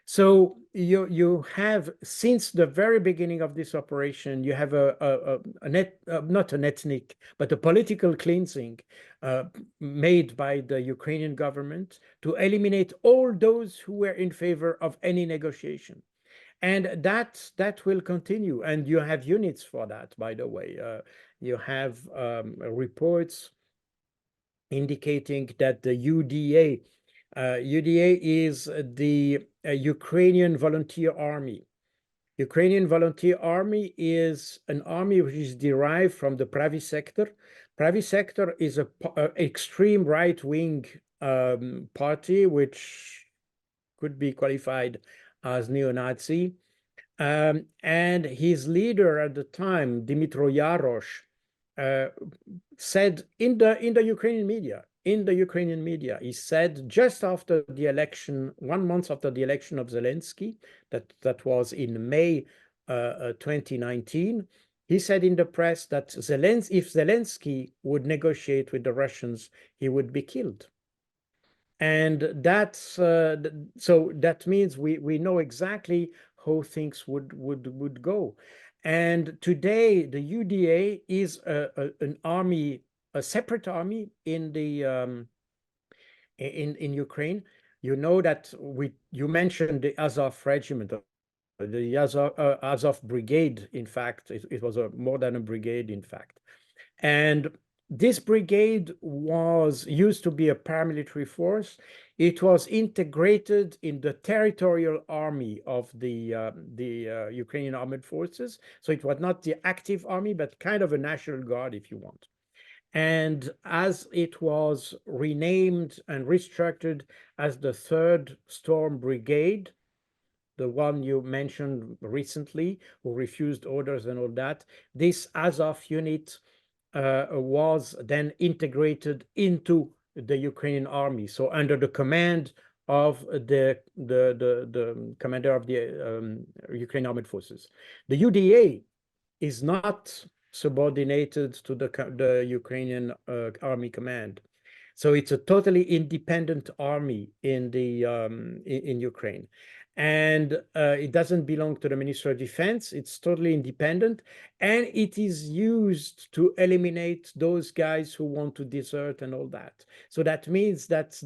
So you have, since the very beginning of this operation, you have not an ethnic, but a political cleansing made by the Ukrainian government to eliminate all those who were in favor of any negotiation. And that will continue. And you have units for that, by the way. You have reports indicating that the UDA is the Ukrainian Volunteer Army. Ukrainian Volunteer Army is an army which is derived from the private sector. Private sector is a extreme right-wing party, which could be qualified as neo-Nazi. And his leader at the time, Dmytro Yarosh, said in the Ukrainian media, he said just after the election, 1 month after the election of Zelensky, that was in May 2019, he said in the press that if Zelensky would negotiate with the Russians, he would be killed. And that's so that means we know exactly how things would go. And today the UDA is an army, a separate army in the in Ukraine. You know that you mentioned the Azov regiment, the Azov brigade. In fact, it was more than a brigade, in fact. And this brigade used to be a paramilitary force. It was integrated in the territorial army of the Ukrainian armed forces. So it was not the active army, but kind of a National Guard, if you want. And as it was renamed and restructured as the 3rd Storm Brigade, the one you mentioned recently, who refused orders and all that, this Azov unit was then integrated into the Ukrainian army. So under the command of the commander of the Ukrainian armed forces. The UDA is not subordinated to the Ukrainian army command. So it's a totally independent army in the in Ukraine. And it doesn't belong to the Ministry of Defense. It's totally independent. And it is used to eliminate those guys who want to desert and all that. So that means that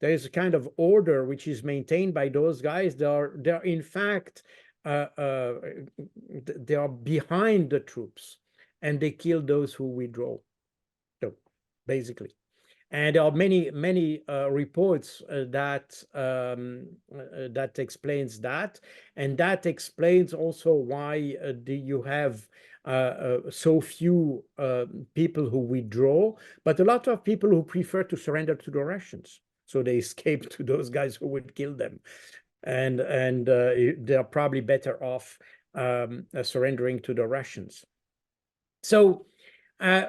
there is a kind of order which is maintained by those guys. They're in fact, they are behind the troops, and they kill those who withdraw. So basically. And there are many reports that that explains that, and that explains also why you have so few people who withdraw, but a lot of people who prefer to surrender to the Russians. So they escape to those guys who would kill them, and they're probably better off surrendering to the Russians. So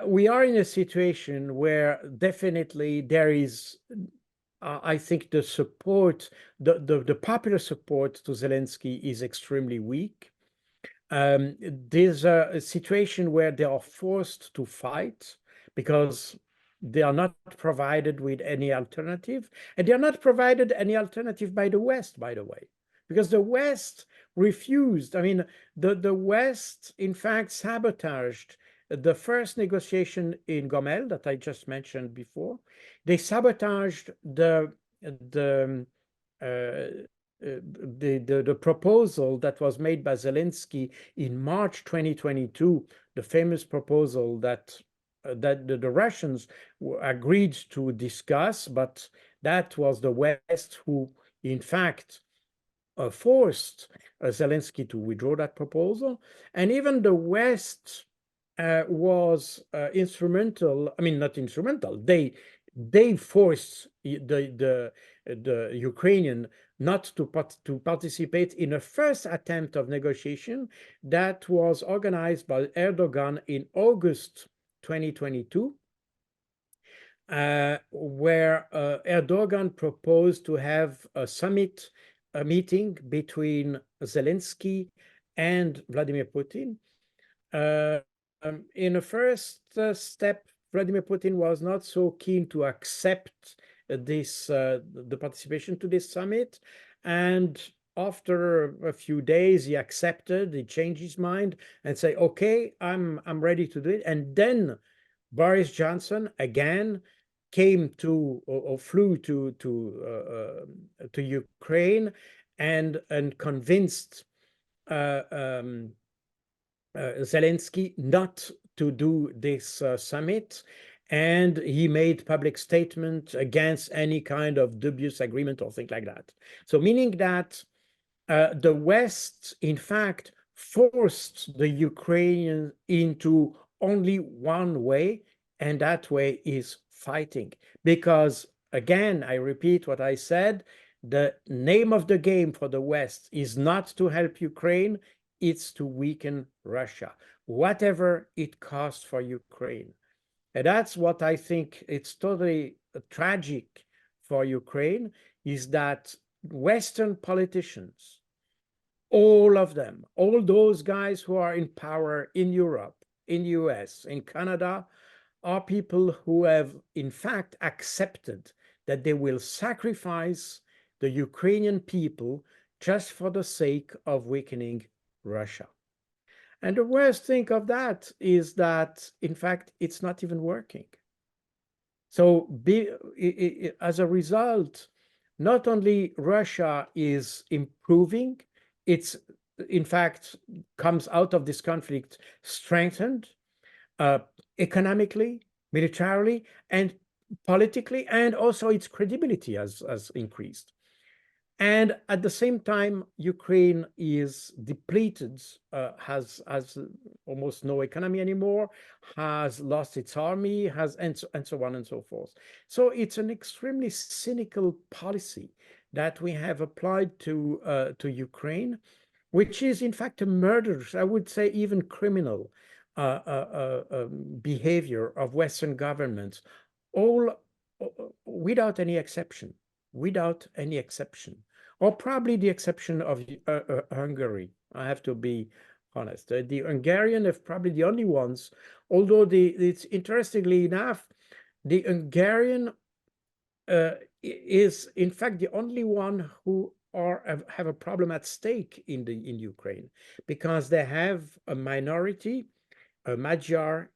we are in a situation where definitely there is, I think, the support, the popular support to Zelensky is extremely weak. There's a situation where they are forced to fight because they are not provided with any alternative, and they are not provided any alternative by the West, by the way, because the West refused. I mean, the West, in fact, sabotaged the first negotiation in Gomel that I just mentioned before. They sabotaged the proposal that was made by Zelensky in March 2022, the famous proposal that the Russians agreed to discuss, but that was the West who, in fact, forced Zelensky to withdraw that proposal. And even the West was instrumental. I mean, not instrumental. They forced the Ukrainian not to participate in a first attempt of negotiation that was organized by Erdogan in August 2022, where Erdogan proposed to have a meeting between Zelensky and Vladimir Putin. In a first step, Vladimir Putin was not so keen to accept the participation to this summit, and after a few days, he accepted, he changed his mind and say, okay, I'm ready to do it. And then Boris Johnson again came to or flew to Ukraine and convinced Zelensky not to do this summit, and he made public statement against any kind of dubious agreement or thing like that. So meaning that the West, in fact, forced the Ukrainians into only one way, and that way is fighting. Because, again, I repeat what I said, the name of the game for the West is not to help Ukraine, it's to weaken Russia, whatever it costs for Ukraine. And that's what I think it's totally tragic for Ukraine, is that Western politicians, all of them, all those guys who are in power in Europe, in US, in Canada, are people who have in fact accepted that they will sacrifice the Ukrainian people just for the sake of weakening Russia. And the worst thing of that is that, in fact, it's not even working. So as a result, not only Russia is improving, it's in fact comes out of this conflict strengthened economically, militarily, and politically, and also its credibility has increased. And at the same time, Ukraine is depleted, has almost no economy anymore, has lost its army, and so on and so forth. So it's an extremely cynical policy that we have applied to Ukraine, which is in fact a murderous, I would say even criminal behavior of Western governments, all without any exception. Without any exception, or probably the exception of Hungary. I have to be honest. The Hungarian are probably the only ones, although it's interestingly enough, the Hungarian is in fact the only one who have a problem at stake in Ukraine, because they have a minority, a Magyar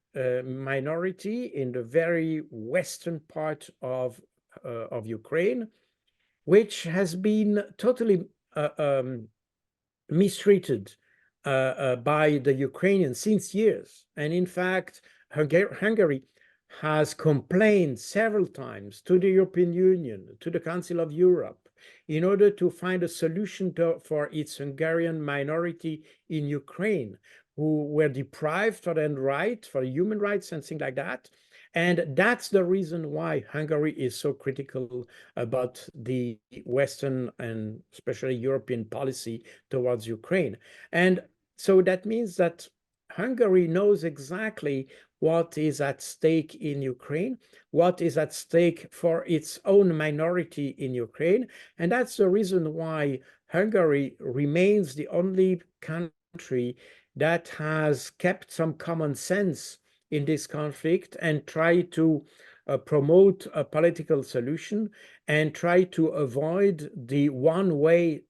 minority in the very western part of Ukraine, which has been totally mistreated by the Ukrainians since years. And in fact, Hungary has complained several times to the European Union, to the Council of Europe, in order to find a solution for its Hungarian minority in Ukraine, who were deprived for their right, for human rights and things like that. And that's the reason why Hungary is so critical about the Western and especially European policy towards Ukraine. And so that means that Hungary knows exactly what is at stake in Ukraine, what is at stake for its own minority in Ukraine. And that's the reason why Hungary remains the only country that has kept some common sense in this conflict and try to promote a political solution and try to avoid the one-way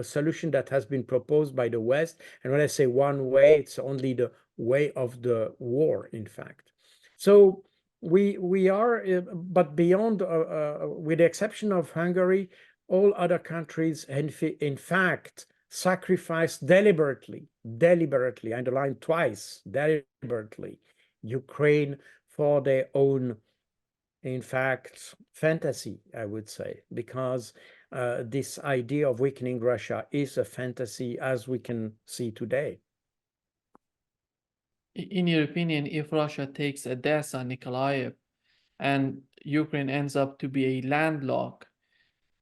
solution that has been proposed by the West. And when I say one way, it's only the way of the war, in fact. So we are, but beyond, with the exception of Hungary, all other countries, in fact, sacrificed deliberately, I underline twice, deliberately, Ukraine for their own, in fact, fantasy, I would say, because this idea of weakening Russia is a fantasy, as we can see today. In your opinion, if Russia takes Odessa, Nikolaev, and Ukraine ends up to be a landlocked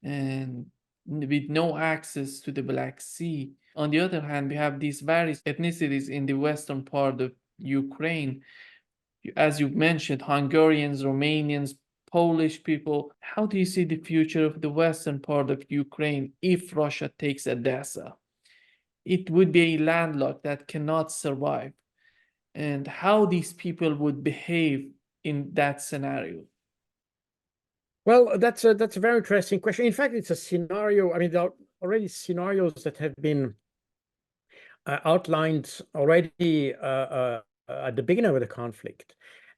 and with no access to the Black Sea. On the other hand, we have these various ethnicities in the western part of Ukraine. As you mentioned, Hungarians, Romanians, Polish people. How do you see the future of the western part of Ukraine if Russia takes Odessa? It would be a landlocked that cannot survive. And how these people would behave in that scenario? Well, that's a very interesting question. In fact, it's a scenario. I mean, already scenarios that have been outlined already at the beginning of the conflict.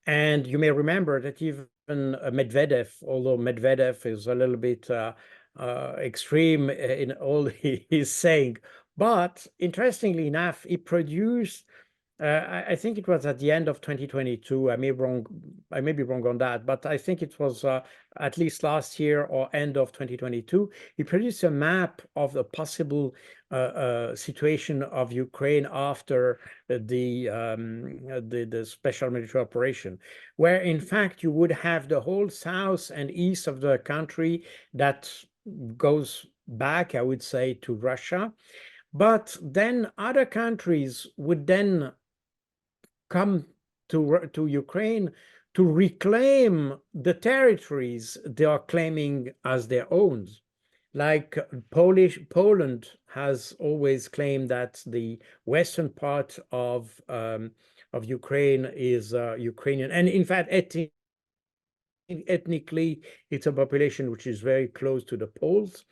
And you may remember that even Medvedev, although Medvedev is a little bit extreme in all he's saying, but interestingly enough, he produced I think it was at the end of 2022. I may be wrong on that, but I think it was at least last year or end of 2022. He produced a map of the possible situation of Ukraine after the special military operation, where in fact you would have the whole south and east of the country that goes back, I would say, to Russia. But then other countries would then come to Ukraine to reclaim the territories they are claiming as their own. Like Poland has always claimed that the western part of Ukraine is Ukrainian, and in fact, ethnically, it's a population which is very close to the Poles.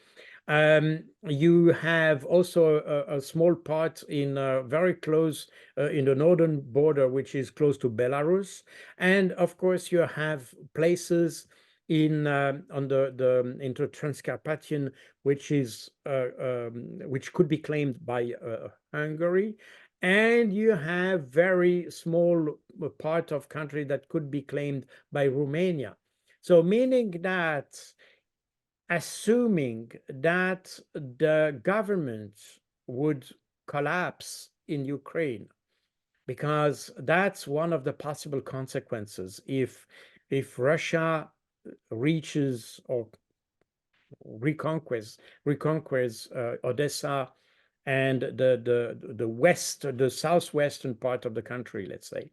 You have also a small part in very close in the northern border, which is close to Belarus. And of course, you have places in on the into Transcarpathian, which is which could be claimed by Hungary. And you have very small part of country that could be claimed by Romania. So meaning that assuming that the government would collapse in Ukraine, because that's one of the possible consequences if Russia reaches or reconquers Odessa and the west, the southwestern part of the country, let's say.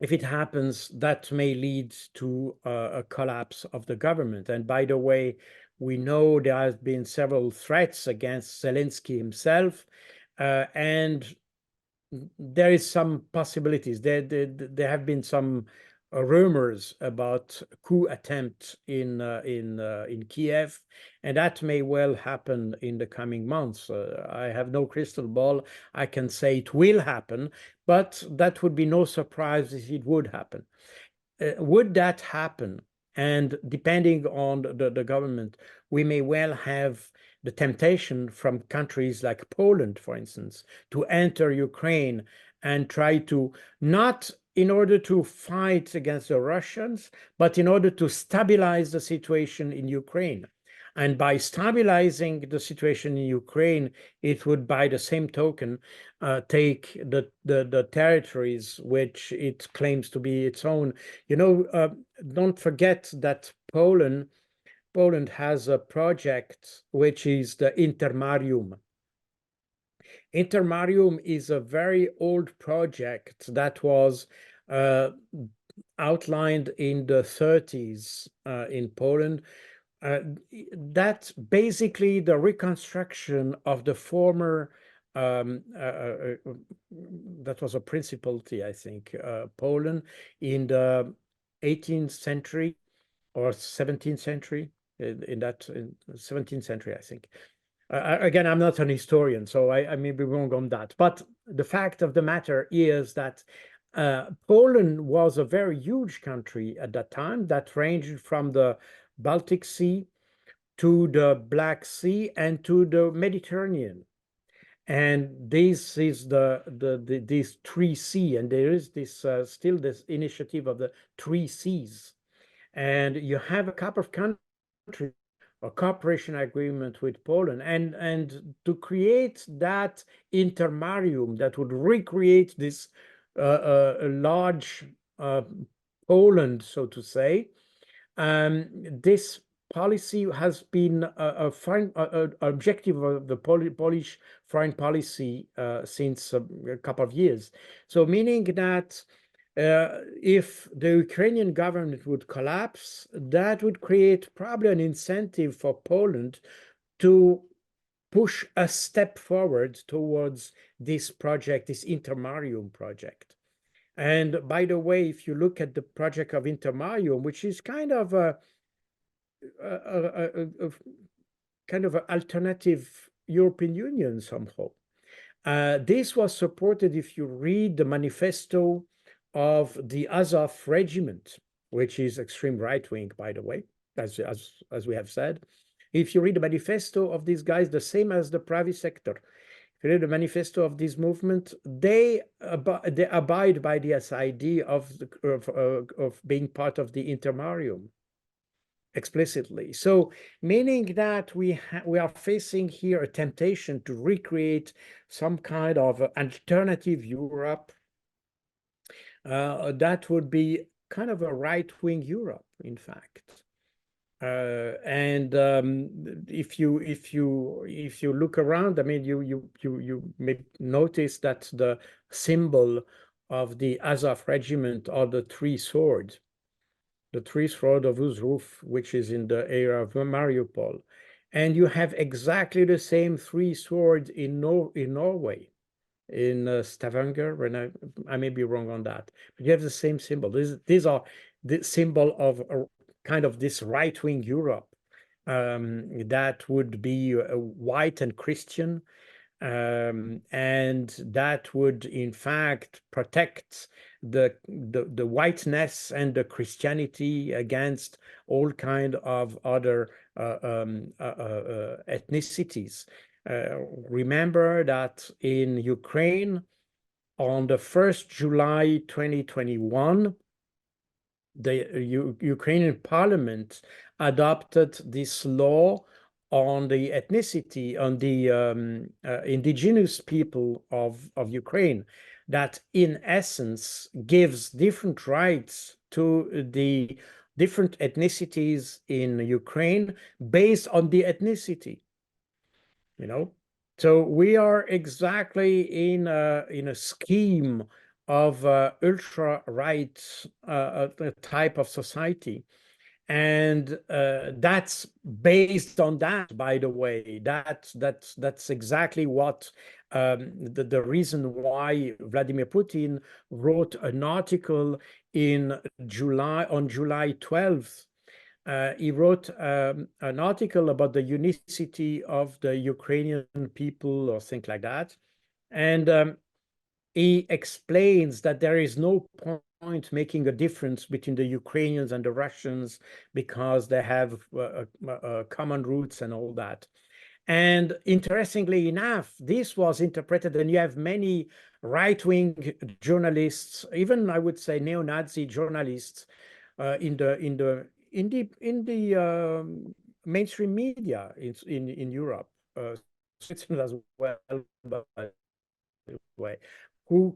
If it happens, that may lead to a collapse of the government. And by the way, we know there have been several threats against Zelensky himself, and there is some possibilities. There have been some rumors about coup attempt in Kiev, and that may well happen in the coming months. I have no crystal ball. I can say it will happen, but that would be no surprise if it would happen. Would that happen? And depending on the government, we may well have the temptation from countries like Poland, for instance, to enter Ukraine and try to, not in order to fight against the Russians, but in order to stabilize the situation in Ukraine. And by stabilizing the situation in Ukraine, it would, by the same token, take the territories which it claims to be its own. You know, don't forget that Poland has a project which is the Intermarium. Intermarium is a very old project that was outlined in the 30s in Poland. That's basically the reconstruction of the former, that was a principality, I think, Poland in the 18th century or 17th century, in 17th century, I think. Again, I'm not an historian, so I may be wrong on that. But the fact of the matter is that Poland was a very huge country at that time that ranged from the Baltic Sea to the Black Sea and to the Mediterranean. And this is these three seas, and there is this still this initiative of the three seas. And you have a couple of countries, a cooperation agreement with Poland, and to create that intermarium that would recreate this large Poland, so to say. This policy has been a foreign objective of the Polish foreign policy since a couple of years. So meaning that if the Ukrainian government would collapse, that would create probably an incentive for Poland to push a step forward towards this project, this Intermarium project. And by the way, if you look at the project of Intermarium, which is kind of kind of an alternative European Union somehow. This was supported, if you read the manifesto of the Azov regiment, which is extreme right-wing, by the way, as we have said. If you read the manifesto of these guys, the same as the private sector, if you read the manifesto of this movement, they abide by this idea of being part of the intermarium explicitly. So meaning that we are facing here a temptation to recreate some kind of alternative Europe that would be kind of a right-wing Europe, in fact. And if you look around, I mean, you may notice that the symbol of the Azov regiment are the three swords. The three swords of Uzruf, which is in the area of Mariupol. And you have exactly the same three swords in Norway, in Stavanger, and I may be wrong on that, but you have the same symbol. These are the symbol of kind of this right-wing Europe that would be white and Christian, and that would in fact protect the whiteness and the Christianity against all kind of other ethnicities. Remember that in Ukraine, on the 1st July 2021, the Ukrainian parliament adopted this law on the ethnicity, on the indigenous people of Ukraine, that in essence gives different rights to the different ethnicities in Ukraine based on the ethnicity, you know. So we are exactly in a scheme of ultra-right type of society. And that's based on that, by the way. That's exactly what the reason why Vladimir Putin wrote an article on July 12th. He wrote an article about the unicity of the Ukrainian people or things like that. And he explains that there is no point making a difference between the Ukrainians and the Russians because they have common roots and all that. And interestingly enough, this was interpreted, and you have many right-wing journalists, even I would say neo-Nazi journalists, in the mainstream media in Europe, Switzerland as well, by the way, who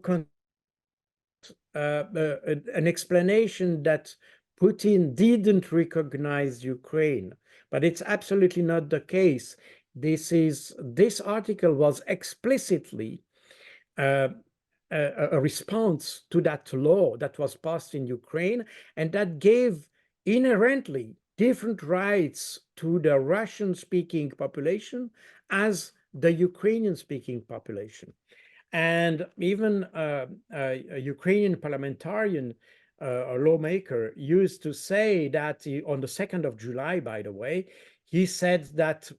an explanation that Putin didn't recognize Ukraine, but it's absolutely not the case. This article was explicitly a response to that law that was passed in Ukraine, and that gave inherently different rights to the Russian-speaking population as the Ukrainian-speaking population. And even a Ukrainian parliamentarian, a lawmaker, used to say that on the 2nd of July, by the way, he said that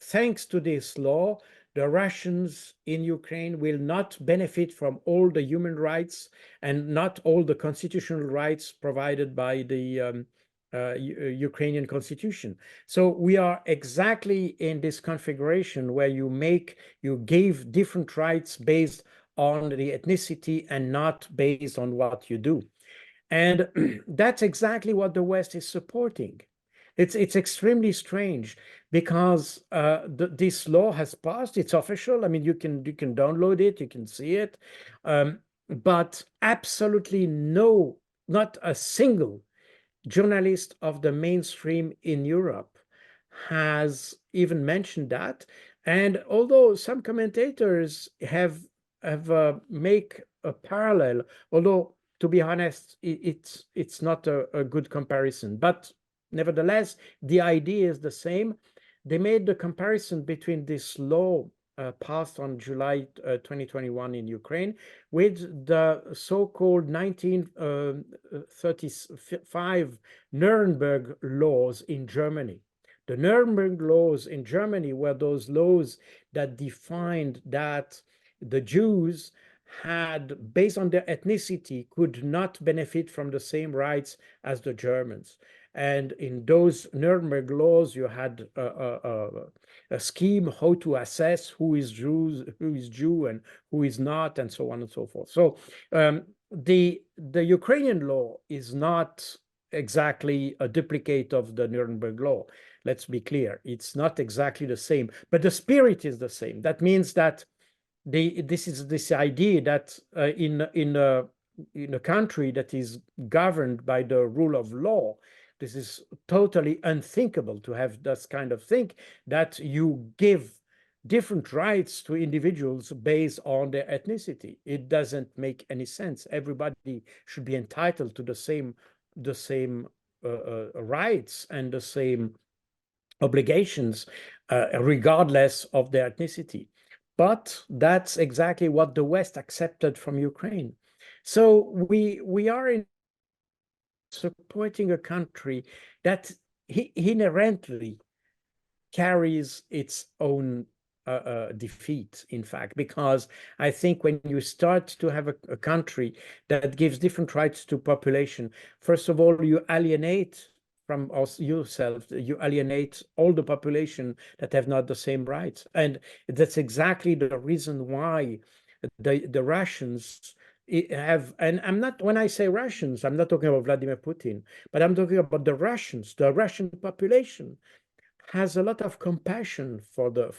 thanks to this law, the Russians in Ukraine will not benefit from all the human rights and not all the constitutional rights provided by the Ukrainian constitution. So we are exactly in this configuration where you gave different rights based on the ethnicity and not based on what you do. And that's exactly what the West is supporting. It's extremely strange because this law has passed. It's official. I mean, you can download it, you can see it, but absolutely not a single journalist of the mainstream in Europe has even mentioned that. And although some commentators have make a parallel, although to be honest, it's not a good comparison, but nevertheless, the idea is the same. They made the comparison between this law passed on July 2021 in Ukraine with the so-called 1935 Nuremberg laws in Germany. The Nuremberg laws in Germany were those laws that defined that the Jews had, based on their ethnicity, could not benefit from the same rights as the Germans. And in those Nuremberg laws, you had a scheme how to assess who is Jew and who is not, and so on and so forth. So the Ukrainian law is not exactly a duplicate of the Nuremberg law. Let's be clear, it's not exactly the same, but the spirit is the same. That means that this is this idea that in a country that is governed by the rule of law, this is totally unthinkable to have this kind of thing, that you give different rights to individuals based on their ethnicity. It doesn't make any sense. Everybody should be entitled to the same rights and the same obligations, regardless of their ethnicity. But that's exactly what the West accepted from Ukraine. So we are in supporting a country that inherently carries its own defeat, in fact, because I think when you start to have a country that gives different rights to population, first of all, you alienate from yourself, you alienate all the population that have not the same rights. And that's exactly the reason why the Russians have, and I'm not, when I say Russians, I'm not talking about Vladimir Putin, but I'm talking about the Russians, the Russian population has a lot of compassion for the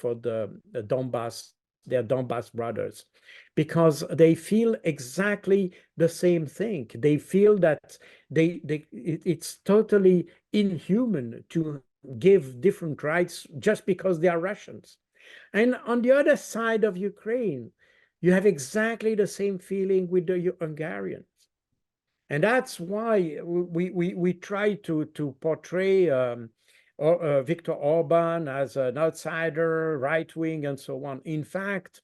Donbass, their Donbass brothers, because they feel exactly the same thing. They feel that it's totally inhuman to give different rights just because they are Russians. And on the other side of Ukraine, you have exactly the same feeling with the Hungarians. And that's why we try to portray Viktor Orban as an outsider, right wing, and so on. In fact,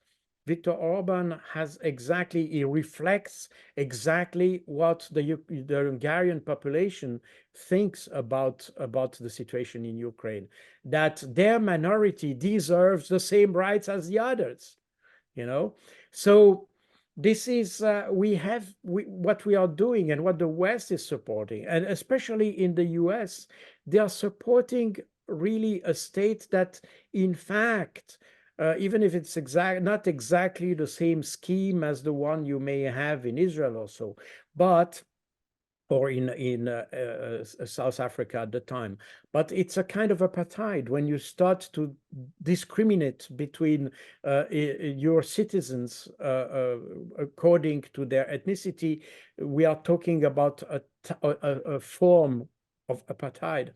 Viktor Orban has exactly, he reflects exactly what the Hungarian population thinks about the situation in Ukraine, that their minority deserves the same rights as the others, you know? So this is what we are doing and what the West is supporting, and especially in the US, they are supporting really a state that, in fact, even if it's not exactly the same scheme as the one you may have in Israel or so, but or in South Africa at the time. But it's a kind of apartheid when you start to discriminate between your citizens according to their ethnicity. We are talking about a form of apartheid.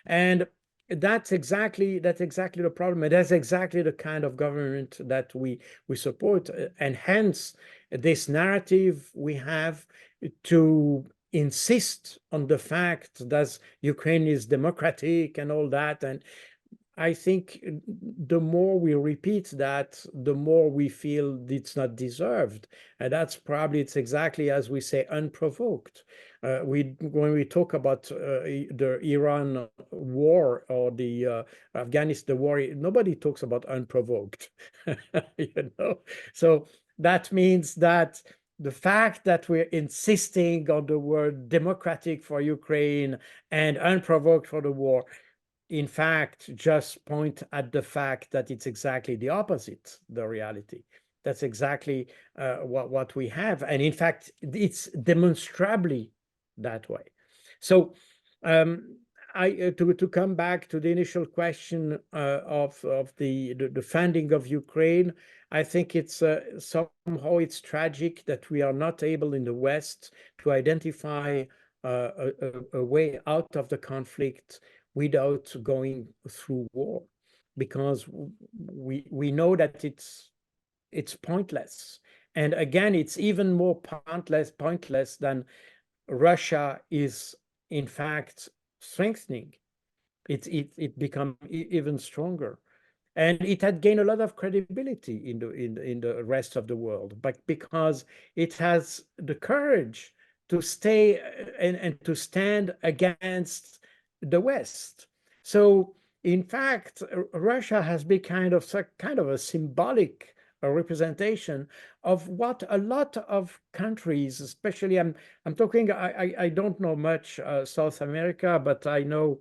And that's exactly the problem. And that's exactly the kind of government that we support. And hence, this narrative we have to insist on the fact that Ukraine is democratic and all that. And I think the more we repeat that, the more we feel it's not deserved. And it's exactly as we say, unprovoked. When we talk about the Iran war or the Afghanistan war, nobody talks about unprovoked, you know? So that means that the fact that we're insisting on the word democratic for Ukraine and unprovoked for the war, in fact, just point at the fact that it's exactly the opposite, the reality. That's exactly what we have. And in fact, it's demonstrably that way. So to come back to the initial question of the funding of Ukraine, I think it's somehow it's tragic that we are not able in the West to identify a way out of the conflict without going through war, because we know that it's pointless. And again, it's even more pointless than Russia is in fact strengthening. It become even stronger, and it had gained a lot of credibility in the rest of the world, but because it has the courage to stay and to stand against the West. So in fact, Russia has been kind of a symbolic representation of what a lot of countries, especially I'm talking, I don't know much South America, but I know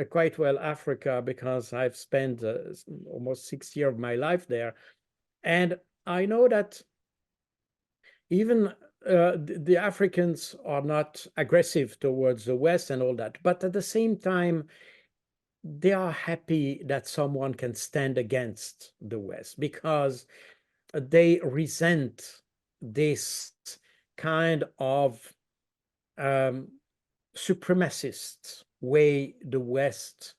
quite well Africa because I've spent almost 6 years of my life there. And I know that even the Africans are not aggressive towards the West and all that, but at the same time, they are happy that someone can stand against the West because they resent this kind of supremacist way the West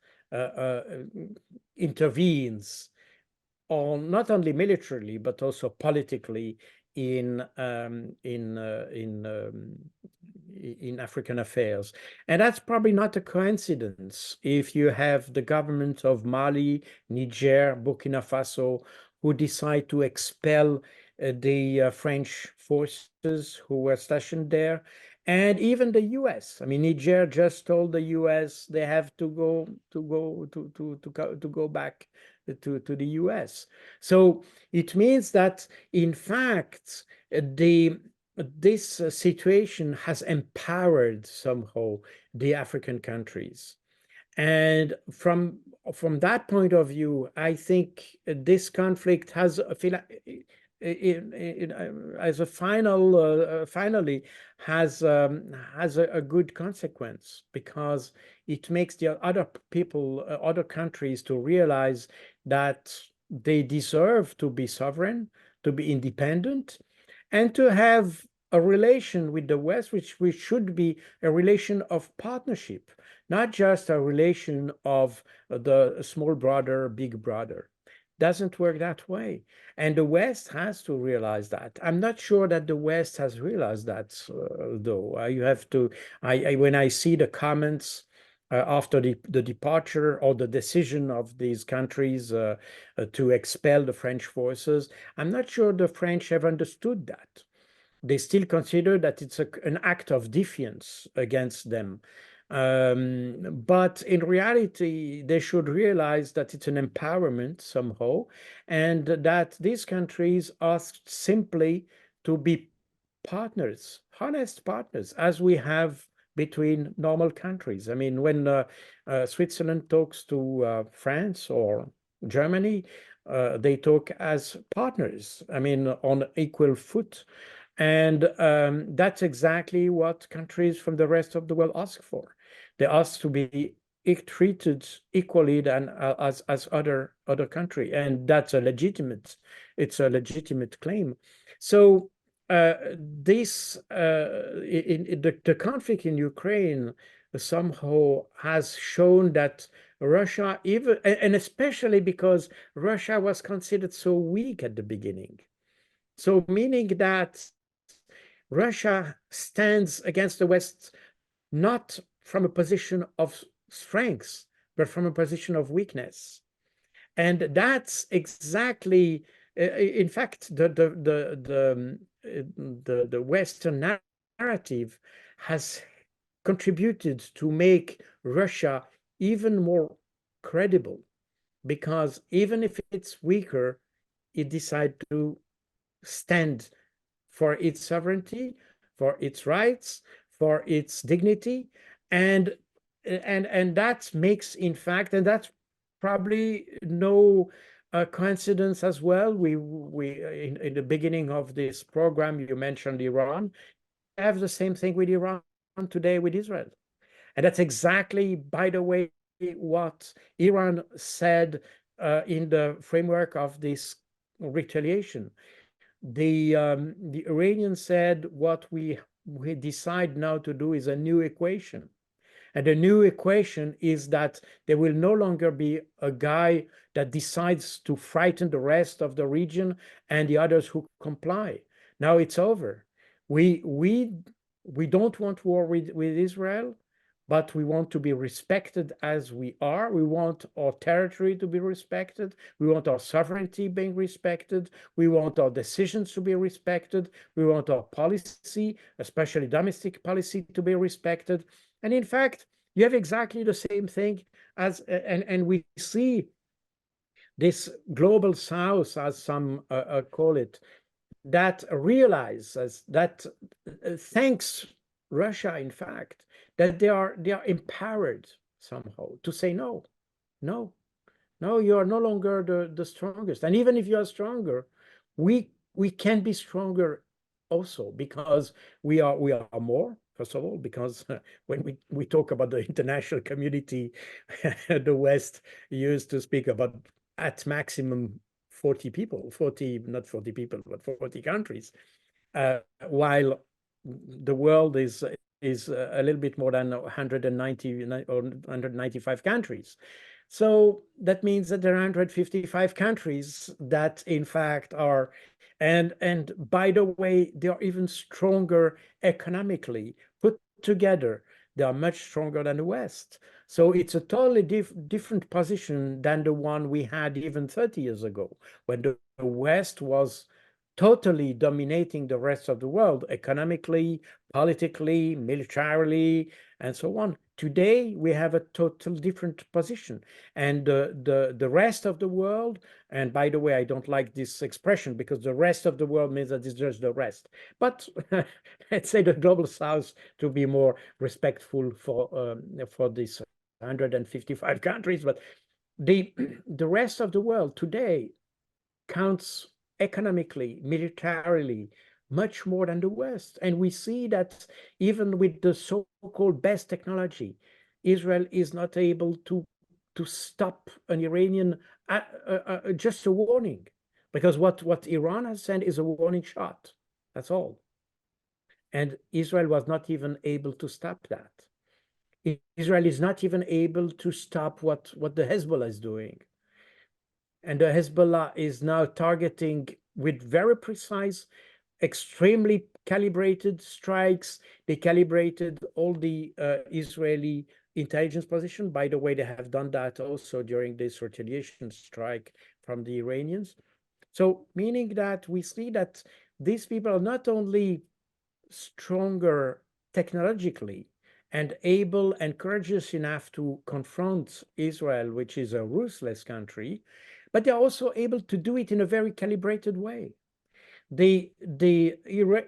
intervenes on not only militarily but also politically in African affairs. And that's probably not a coincidence if you have the government of Mali, Niger, Burkina Faso, who decide to expel the French forces who were stationed there, and even the U.S. I mean, Niger just told the U.S. they have to go back to the U.S. So it means that, in fact, this situation has empowered somehow the African countries. And from that point of view, I think this conflict has as a finally has a good consequence, because it makes the other people, other countries, to realize that they deserve to be sovereign, to be independent, and to have a relation with the West, which should be a relation of partnership, not just a relation of the small brother, big brother. Doesn't work that way. And the West has to realize that. I'm not sure that the West has realized that, though. You have to, when I see the comments after the departure or the decision of these countries to expel the French forces, I'm not sure the French have understood that. They still consider that it's an act of defiance against them. But in reality, they should realize that it's an empowerment somehow, and that these countries are simply to be partners, honest partners, as we have between normal countries. I mean, when Switzerland talks to France or Germany, they talk as partners, I mean, on equal foot. And that's exactly what countries from the rest of the world ask for. They ask to be treated equally than as other country, and that's it's a legitimate claim. So this the conflict in Ukraine somehow has shown that Russia, even and especially because Russia was considered so weak at the beginning, so meaning that Russia stands against the West not from a position of strength, but from a position of weakness. And that's exactly, in fact, the Western narrative has contributed to make Russia even more credible, because even if it's weaker, it decides to stand for its sovereignty, for its rights, for its dignity, and that makes, in fact, and that's probably no coincidence as well. We in the beginning of this program, you mentioned Iran. We have the same thing with Iran today with Israel, and that's exactly, by the way, what Iran said in the framework of this retaliation. The Iranians said, what we decide now to do is a new equation. And the new equation is that there will no longer be a guy that decides to frighten the rest of the region and the others who comply. Now it's over. We don't want war with Israel, but we want to be respected as we are. We want our territory to be respected. We want our sovereignty being respected. We want our decisions to be respected. We want our policy, especially domestic policy, to be respected. And in fact, you have exactly the same thing and we see this global south, as some call it, that realizes that thanks Russia, in fact, that they are empowered somehow to say no, no, no, you are no longer the strongest. And even if you are stronger, we can be stronger also, because we are more, first of all, because when we talk about the international community, the West used to speak about at maximum 40 people, 40, not 40 people, but 40 countries, while the world is a little bit more than 190 or 195 countries. So that means that there are 155 countries that, in fact, are, and by the way, they are even stronger economically. Put together, they are much stronger than the West. So it's a totally different position than the one we had even 30 years ago, when the West was totally dominating the rest of the world economically, politically, militarily, and so on. Today, we have a total different position. And the rest of the world, and by the way, I don't like this expression, because the rest of the world means that it's just the rest. But let's say the global south, to be more respectful for these 155 countries. But the rest of the world today counts economically, militarily, much more than the West. And we see that even with the so-called best technology, Israel is not able to stop an Iranian, just a warning, because what Iran has sent is a warning shot. That's all. And Israel was not even able to stop that. Israel is not even able to stop what the Hezbollah is doing. And the Hezbollah is now targeting with very precise, extremely calibrated strikes. They calibrated all the Israeli intelligence position. By the way, they have done that also during this retaliation strike from the Iranians. So meaning that we see that these people are not only stronger technologically and able and courageous enough to confront Israel, which is a ruthless country, but they're also able to do it in a very calibrated way.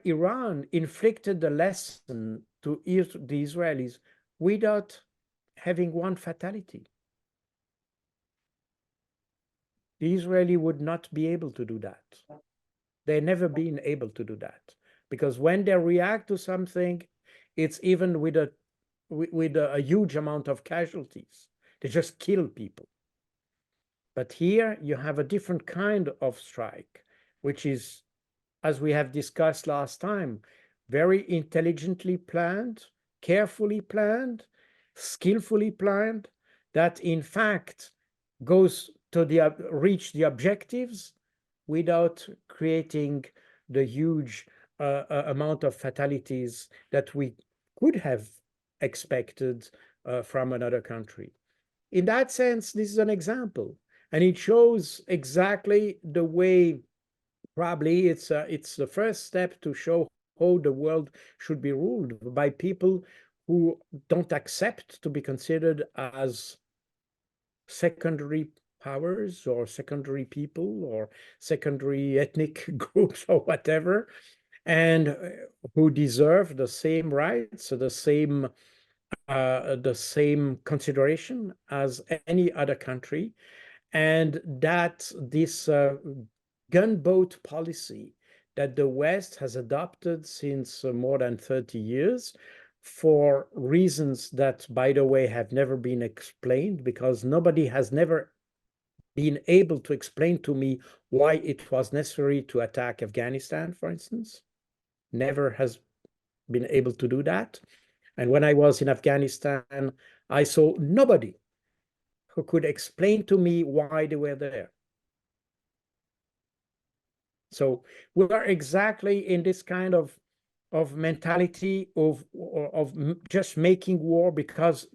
Iran inflicted the lesson to the Israelis without having one fatality. The Israeli would not be able to do that. They've never been able to do that, because when they react to something, it's even with a huge amount of casualties. They just kill people. But here you have a different kind of strike, which is, as we have discussed last time, very intelligently planned, carefully planned, skillfully planned, that in fact goes to reach the objectives without creating the huge amount of fatalities that we could have expected from another country. In that sense, this is an example. And it shows exactly the way, probably it's the first step to show how the world should be ruled by people who don't accept to be considered as secondary powers or secondary people or secondary ethnic groups or whatever, and who deserve the same rights, the same consideration as any other country. And that this gunboat policy that the West has adopted since more than 30 years, for reasons that, by the way, have never been explained, because nobody has never been able to explain to me why it was necessary to attack Afghanistan, for instance. Never has been able to do that. And when I was in Afghanistan, I saw nobody who could explain to me why they were there. So we are exactly in this kind of mentality of just making war, because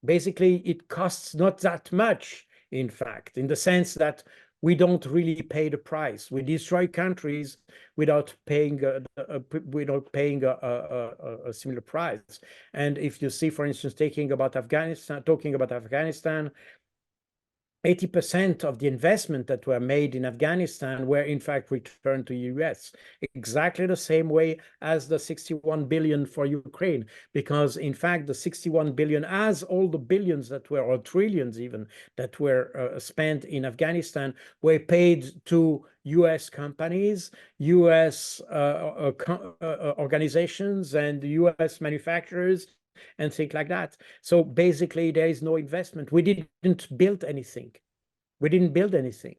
basically it costs not that much, in fact, in the sense that we don't really pay the price. We destroy countries without paying a similar price. And if you see, for instance, talking about Afghanistan, 80% of the investment that were made in Afghanistan were in fact returned to the US, exactly the same way as the 61 billion for Ukraine, because in fact the 61 billion, as all the billions that were, or trillions even, that were spent in Afghanistan were paid to US companies, US organizations, and US manufacturers, and things like that. So basically, there is no investment. We didn't build anything. We didn't build anything.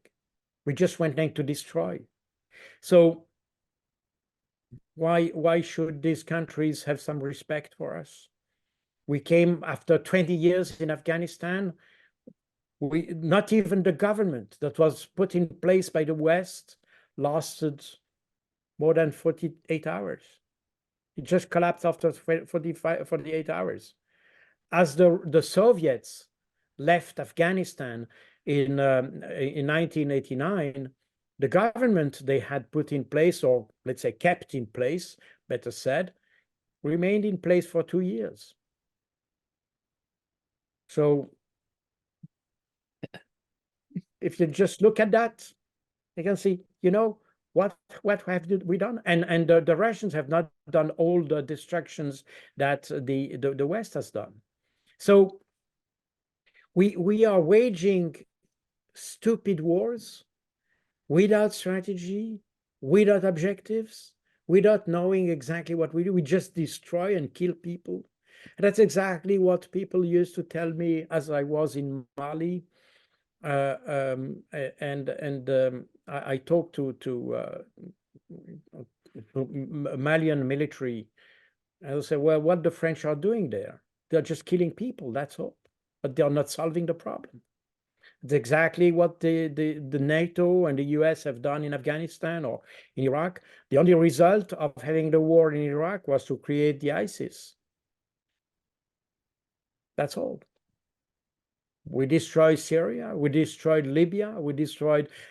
We just went in to destroy. So why should these countries have some respect for us? We came after 20 years in Afghanistan. Not even the government that was put in place by the West lasted more than 48 hours. It just collapsed after 48 hours. As the Soviets left Afghanistan in 1989, the government they had put in place, or let's say kept in place, better said, remained in place for 2 years. So if you just look at that, you can see, what have we done? And the Russians have not done all the destructions that the West has done. So we are waging stupid wars without strategy, without objectives, without knowing exactly what we do. We just destroy and kill people. And that's exactly what people used to tell me as I was in Mali. I talked to Malian military, and I say, well, what the French are doing there? They're just killing people, that's all. But they are not solving the problem. It's exactly what the NATO and the US have done in Afghanistan or in Iraq. The only result of having the war in Iraq was to create the ISIS. That's all. We destroyed Syria, we destroyed Libya,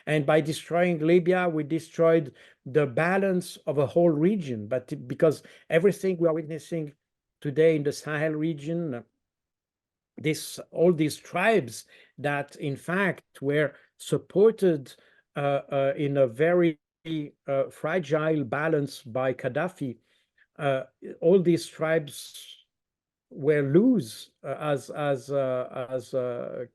and by destroying Libya, we destroyed the balance of a whole region. But because everything we are witnessing today in the Sahel region, all these tribes that in fact were supported in a very fragile balance by Gaddafi, all these tribes were loose as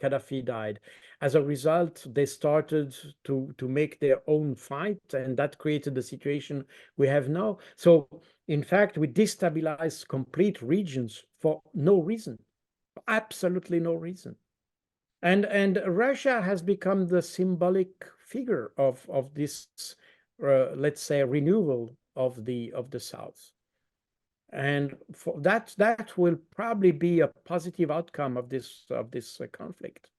Gaddafi died. As a result, they started to make their own fight, and that created the situation we have now. So in fact, we destabilized complete regions for no reason. Absolutely no reason. And Russia has become the symbolic figure of this, let's say, renewal of the South. And for that will probably be a positive outcome of this conflict.